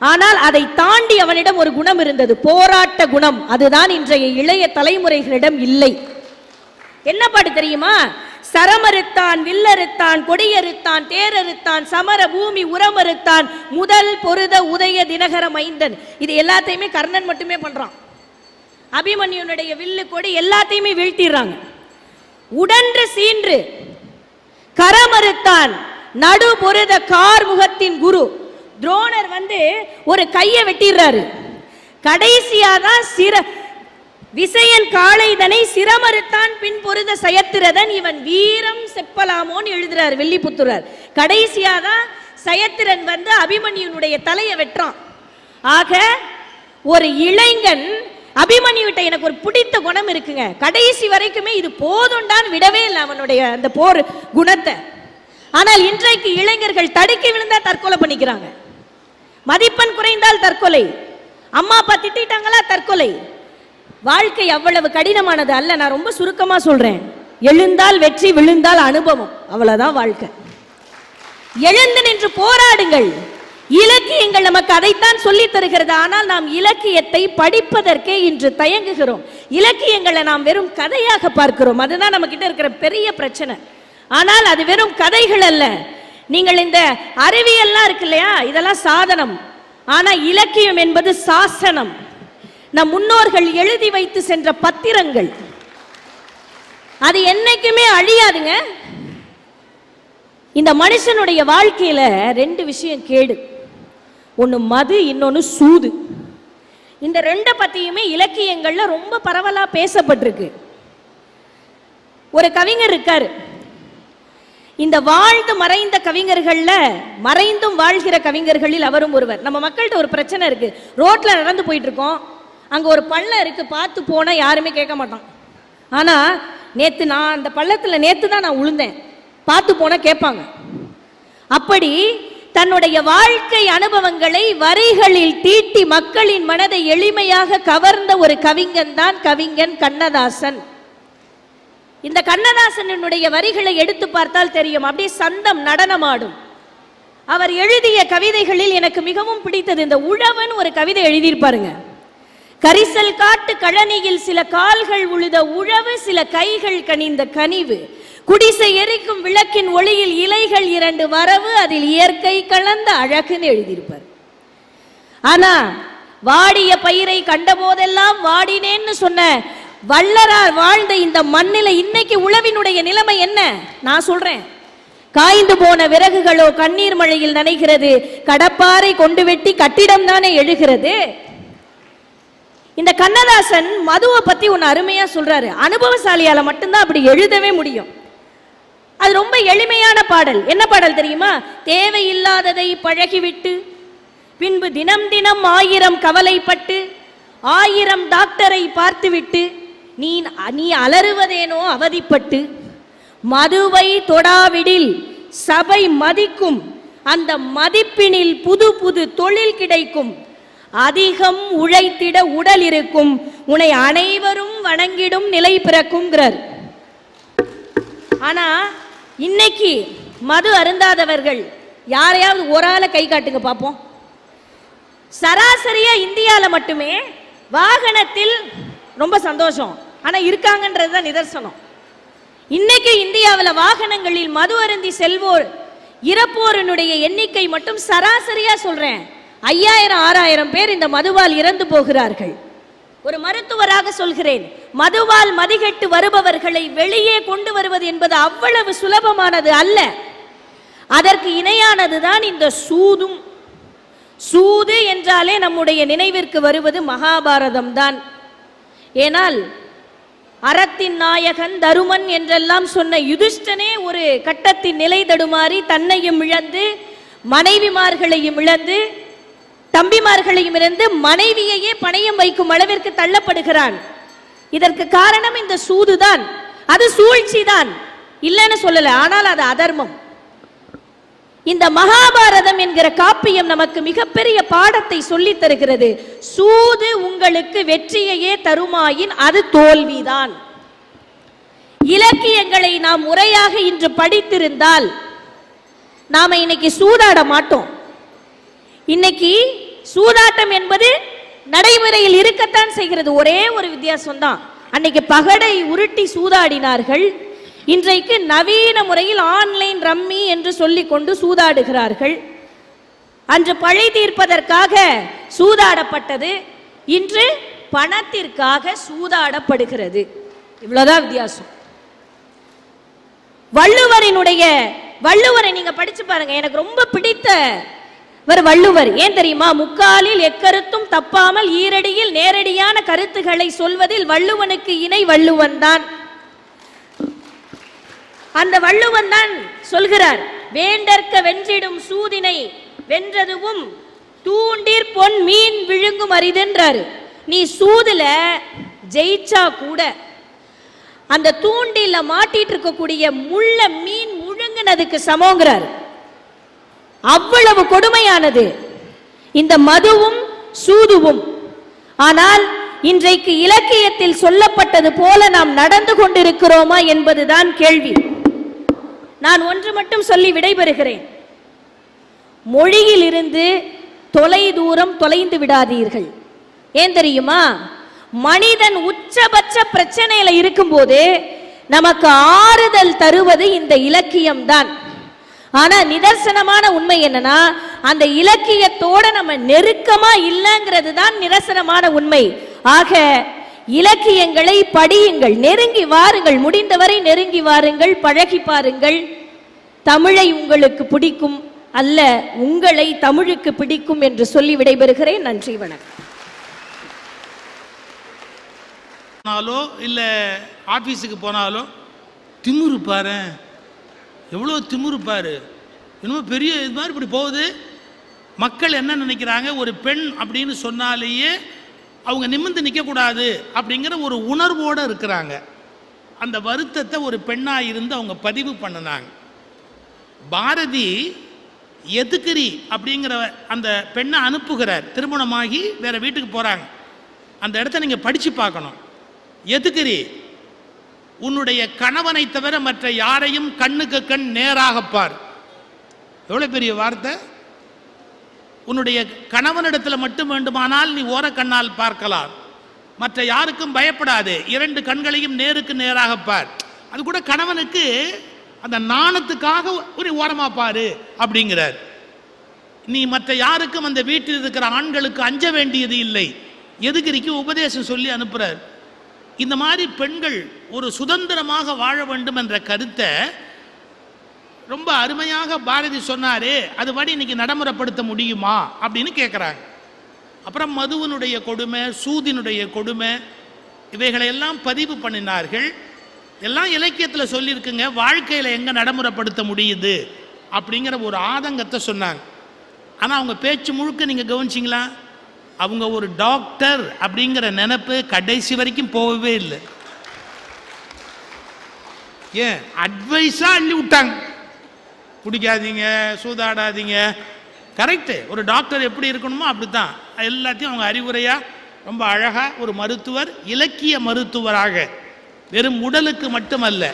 ஆனால் அதை தாண்டி அவனிடம் ஒரு குணம் இருந்தது, போராட்ட குணம். அதுதான் இன்றைய இளைய தலைமுறைகளிடம் இல்லை. என்ன பாட்டு தெரியுமா? சரமறுத்தான், வில்லறுத்தான், கொடியறுத்தான், தேரறுத்தான், சமர பூமி உரமறுத்தான், முதல் பொருத உதய தினகர மைந்தன். இது எல்லாத்தையுமே கர்ணன் மட்டுமே பண்றான். அபிமன்யுனுடைய வில்லு கொடி எல்லாத்தையுமே வீழ்த்திடுறாங்க. உடன்று சீன்று கரமறுத்தான், நடு பொருத கார்முகத்தின் குரு துரோணர் ஒரு கையை வெட்டிடுறாரு. கடைசியாதான் விசயன் காளைதனை சிரமறுத்தான், பின் பொருத சயத்திரதன், இவன் வீரம் செப்பலாமோன்னு எழுதுறாரு வில்லிபுத்தூரார். கடைசியாதான் சயத்திரன் அபிமன்யுனுடைய தலையை வெட்டுறான். ஆக ஒரு இளைஞன் அபிமன்யுவிட்ட எனக்கு ஒரு பிடித்த குணம் இருக்குங்க, கடைசி வரைக்குமே இது போதும்டான் விடவே இல்லை அவனுடைய அந்த போர் குணத்தை. ஆனால் இன்றைக்கு இளைஞர்கள் தடுக்கி விழுந்தா தற்கொலை பண்ணிக்கிறாங்க, மதிப்பெண் குறைந்தால் தற்கொலை, அம்மா அப்பா திட்டாங்களா தற்கொலை. வாழ்க்கை அவ்வளவு கடினமானது அல்ல. நான் ரொம்ப சுருக்கமா சொல்றேன், எழுந்தால் வெற்றி, விழுந்தால் அனுபவம், அவ்வளவுதான் வாழ்க்கை. எழுந்து நின்று போராடுங்கள். இலக்கியங்கள் நமக்கு அதைத்தான் சொல்லி தருகிறது. ஆனால் நாம் இலக்கியத்தை படிப்பதற்கே இன்று தயங்குகிறோம். இலக்கியங்களை நாம் வெறும் கதையாக பார்க்கிறோம். அதுதான் நம்ம கிட்ட இருக்கிற பெரிய பிரச்சனை. ஆனால் அது வெறும் கதைகள் அல்ல. நீங்கள் இந்த அறிவியல்லாம் இருக்கு இல்லையா, இதெல்லாம் சாதனம். ஆனா இலக்கியம் என்பது சாசனம். நம் முன்னோர்கள் எழுதி வைத்து சென்ற பத்திரங்கள். அது என்னைக்குமே அழியாதுங்க. இந்த மனுஷனுடைய வாழ்க்கையில 2 விஷயம் கேடு, ஒன்னு மது, இன்னொன்னு சூது. இந்த 2 பத்தியுமே இலக்கியங்கள்ல ரொம்ப பரவலா பேசப்பட்டிருக்கு. ஒரு கவிஞர் இருக்காரு, இந்த வாழ்ந்து மறைந்த கவிஞர்கள்ல மறைந்தும் வாழ்கிற கவிஞர்களில் அவரும் ஒருவர். நம்ம மக்கள்கிட்ட ஒரு பிரச்சனை இருக்கு, ரோட்ல நடந்து போயிட்டு இருக்கோம், அங்க ஒரு பள்ளம் இருக்கு, பார்த்து போனா யாருமே கேட்க மாட்டான். ஆனா நேத்து நான் அந்த பள்ளத்துல நேத்து தான் நான் விழுந்தேன், பார்த்து போனா கேட்பாங்க. அப்படி தன்னுடைய வாழ்க்கை அனுபவங்களை வரிகளில் தீட்டி மக்களின் மனதை எளிமையாக கவர்ந்த ஒரு கவிஞன் தான் கவிஞன் கண்ணதாசன். இந்த கண்ணதாசனுடைய வரிகளை எடுத்து பார்த்தால் தெரியும், அப்படியே சந்தம் நடனமாடும். அவர் எழுதிய கவிதைகளில் எனக்கு மிகவும் பிடித்தது இந்த உழவன் ஒரு கவிதை எழுதியிருப்பாருங்க. கரிசல் காட்டு கழனியில் சில கால்கள் உழுத உழவு, சில கைகள் கனிந்த கனிவு, குடிசை எரிக்கும் விளக்கின் ஒளியில் இலைகள் 2 வரவு, அதில் இயற்கை கலந்த அழகுன்னு எழுதியிருப்பார். ஆனா வாடிய பயிரை கண்ட போதெல்லாம் வாடினேன்னு சொன்ன வள்ளலார் வாழ்ந்த இந்த மண்ணில இன்னைக்கு உழவினுடைய நிலைமை என்ன நான் சொல்றேன். காய்ந்து போன விறகுகளோ கண்ணீர் மழையில் நனைகிறது, கடப்பாரை கொண்டு வெட்டி கட்டிடம் தானே எழுகிறது. இந்த கண்ணதாசன் மதுவை பத்தி ஒன்னு அருமையா சொல்றாரு. அனுபவசாலியால மட்டும்தான் அப்படி எழுதவே முடியும். அது ரொம்ப எளிமையான பாடல். என்ன பாடல் தெரியுமா? தேவையில்லாததை பழகிவிட்டு பின்பு தினம் தினம் 1000 கவலைப்பட்டு 1000 டாக்டரை பார்த்துவிட்டு நீ அலறுவதேனோ அவதிப்பட்டு மதுவை தொடாவிடில் சபை மதிக்கும், அந்த மதிப்பினில் புது புது தொழில் கிடைக்கும், அதிகம் உழைத்திட உடல் இருக்கும், உன்னை அனைவரும் வணங்கிடும் நிலை பிறக்கும்ங்கிறார். ஆனா இன்னைக்கு மது அருந்தாதவர்கள் யாரையாவது ஒரு ஆளை கை காட்டுங்க பார்ப்போம். சராசரியா இந்தியால மட்டுமே வாகனத்தில் ரொம்ப சந்தோஷம், ஆனா இருக்காங்கன்றதுதான் நிதர்சனம். இன்னைக்கு இந்தியாவில் வாகனங்களில் மது அருந்தி செல்வோர் இறப்போரனுடைய எண்ணிக்கை மட்டும் சராசரியா சொல்றேன் 5000 6000 பேர் இந்த மதுவால் இறந்து போகிறார்கள். ஒரு மருத்துவராக சொல்கிறேன், மதுவால் மதிகெட்டு வருபவர்களை வெளியே கொண்டு வருவது என்பது அவ்வளவு சுலபமானது அல்ல. அதற்கு இணையானதுதான் இந்த சூதும். சூது என்றாலே நம்முடைய நினைவிற்கு வருவது மகாபாரதம் தான். ஏனால் அறத்தின் நாயகன் தருமன் என்றெல்லாம் சொன்ன யுதிஷ்டனே ஒரு கட்டத்தின் நிலை தடுமாறி தன்னையும் இழந்து மனைவிமார்களையும் இழந்து தம்பிமார்களையும் இருந்து மனைவியையே பணையம் வைக்கும் அளவிற்கு தள்ளப்படுகிறான். இதற்கு காரணம் இந்த சூதுதான். அது சூழ்ச்சிதான், இல்லைன்னு சொல்லல, ஆனால் அது அதர்மம். இந்த மகாபாரதம் என்கிற காப்பியம் நமக்கு மிகப்பெரிய பாடத்தை சொல்லித் தருகிறது. சூது உங்களுக்கு வெற்றியையே தருமாயின் அது தோல்விதான். இலக்கியங்களை நாம் முறையாக இன்று படித்திருந்தால் நாம இன்னைக்கு சூதாட மாட்டோம். இன்னைக்கு சூதாட்டம் என்பது நடைமுறையில் இருக்கத்தான் செய்கிறது. ஒரே ஒரு வித்தியாசம் தான், அன்னைக்கு பகடை உருட்டி சூதாடினார்கள், இன்றைக்கு நவீன முறையில் ஆன்லைன் ரம்மி என்று சொல்லிக் கொண்டு சூதாடுகிறார்கள். அன்று பழி தீர்ப்பதற்காக சூதாடப்பட்டது, இன்று பணத்திற்காக சூதாடப்படுகிறது. இவ்வளவுதான் வித்தியாசம். வள்ளுவரை நீங்க படிச்சு பாருங்க. எனக்கு ரொம்ப பிடித்த வள்ளுவர். ஏன் தெரியுமா? முக்காலில் எக்கருத்தும் தப்பாமல் ஈரடியில் நேரடியான கருத்துக்களை சொல்வதில் வள்ளுவனுக்கு இணை வள்ளுவன் தான். அந்த வள்ளுவன் தான் சொல்கிறார், வேண்டற்க வென்றிடும் சூதினை வென்றதுவும் தூண்டிற் பொன் மீன் விழுங்கும் அரிதென்றாரு. நீ சூதுல ஜெயிச்சா கூட அந்த தூண்டில மாட்டிட்டு இருக்கக்கூடிய முள்ள மீன் முழுங்கினதுக்கு சமங்கிறார். அவ்வளவு கொடுமையானது இந்த மதுவும் சூதுவும். ஆனால் இன்றைக்கு இலக்கியத்தில் சொல்லப்பட்டது போல நாம் நடந்து கொண்டிருக்கிறோமா என்பதுதான் கேள்வி. நான் ஒன்று மட்டும் சொல்லி விடைபெறுகிறேன். மொழியில் இருந்து தொலை தூரம் தொலைந்து விடாதீர்கள். ஏன் தெரியுமா? மனிதன் உச்சபட்ச பிரச்சனையில இருக்கும்போது நமக்கு ஆறுதல் தருவது இந்த இலக்கியம் தான். ஆனா நிதர்சனமான உண்மை என்னன்னா, அந்த இலக்கியத்தோட நம்ம நெருக்கமா இல்லைங்கிறது தான் நிதர்சனமான உண்மை. ஆக இலக்கியங்களை படியுங்கள், நெருங்கி வாருங்கள், முடிந்தவரை நெருங்கி வாருங்கள், பழகி பாருங்கள். தமிழை உங்களுக்கு பிடிக்கும் அல்ல, உங்களை தமிழுக்கு பிடிக்கும் என்று சொல்லி விடைபெறுகிறேன். நன்றி, வணக்கம். இல்ல ஆபீஸுக்கு போனாலோ திமிரு பாரு, எவ்வளோ திமிரு பாரு, இன்னும் பெரிய இது மாதிரி இப்படி போகுது. மக்கள் என்ன நினைக்கிறாங்க, ஒரு பெண் அப்படின்னு சொன்னாலேயே அவங்க நிமிர்ந்து நிற்கக்கூடாது அப்படிங்கிற ஒரு உணர்வோடு இருக்கிறாங்க. அந்த வருத்தத்தை ஒரு பெண்ணாக இருந்து அவங்க பதிவு பண்ணினாங்க. பாரதி எதுக்குரி அப்படிங்கிற அந்த பெண்ணை அனுப்புகிறார். திருமணமாகி வேற வீட்டுக்கு போகிறாங்க. அந்த இடத்த நீங்கள் படித்து பார்க்கணும். எதுக்குரி உன்னுடைய கணவனை தவிர மற்ற யாரையும் கண்ணுக்கு கண் நேராக பார். எவ்வளவு பெரிய வார்த்தை! உன்னுடைய கணவனிடத்தில் மட்டும் வேண்டுமானால் நீ ஓர கண்ணால் பார்க்கலாம், மற்ற யாருக்கும் பயப்படாது, 2 கண்களையும் நேருக்கு நேராக பார். அது கூட கணவனுக்கு அந்த நாணத்துக்காக ஒரு ஓரமா பாரு அப்படிங்கிறார். நீ மற்ற யாருக்கும் அந்த வீட்டில் இருக்கிற ஆண்களுக்கு அஞ்ச வேண்டியது இல்லை. எதுக்கு உபதேசம் சொல்லி அனுப்புறார். இந்த மாதிரி பெண்கள் ஒரு சுதந்திரமாக வாழ வேண்டும் என்ற கருத்தை ரொம்ப அருமையாக பாரதி சொன்னாரே, அதுபடி இன்னைக்கு நடைமுறைப்படுத்த முடியுமா அப்படின்னு கேட்குறாங்க. அப்புறம் மதுவினுடைய கொடுமை, சூதினுடைய கொடுமை, இவைகளை எல்லாம் பதிவு பண்ணினார்கள். எல்லாம் இலக்கியத்தில் சொல்லியிருக்குங்க. வாழ்க்கையில் எங்கே நடைமுறைப்படுத்த முடியுது அப்படிங்கிற ஒரு ஆதங்கத்தை சொன்னாங்க. ஆனால் அவங்க பேச்சு முழுக்க நீங்கள் கவனிச்சிங்களா? அவங்க ஒரு டாக்டர் அப்படிங்கிற நினைப்பு கடைசி வரைக்கும் போகவே இல்லை. ஏன் அட்வைஸாக அள்ளி விட்டாங்க, குடிக்காதீங்க, சூதாடாதீங்க. கரெக்டு, ஒரு டாக்டர் எப்படி இருக்கணுமோ அப்படித்தான். எல்லாத்தையும் அவங்க அறிவுரையாக ரொம்ப அழகாக ஒரு மருத்துவர், இலக்கிய மருத்துவராக, வெறும் உடலுக்கு மட்டுமல்ல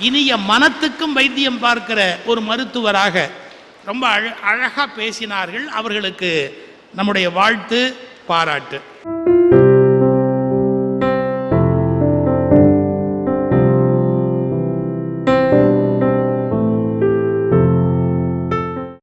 இனிய மனத்துக்கும் வைத்தியம் பார்க்கிற ஒரு மருத்துவராக ரொம்ப அழகாக பேசினார்கள். அவர்களுக்கு நம்முடைய வாழ்த்து, பாராட்டு.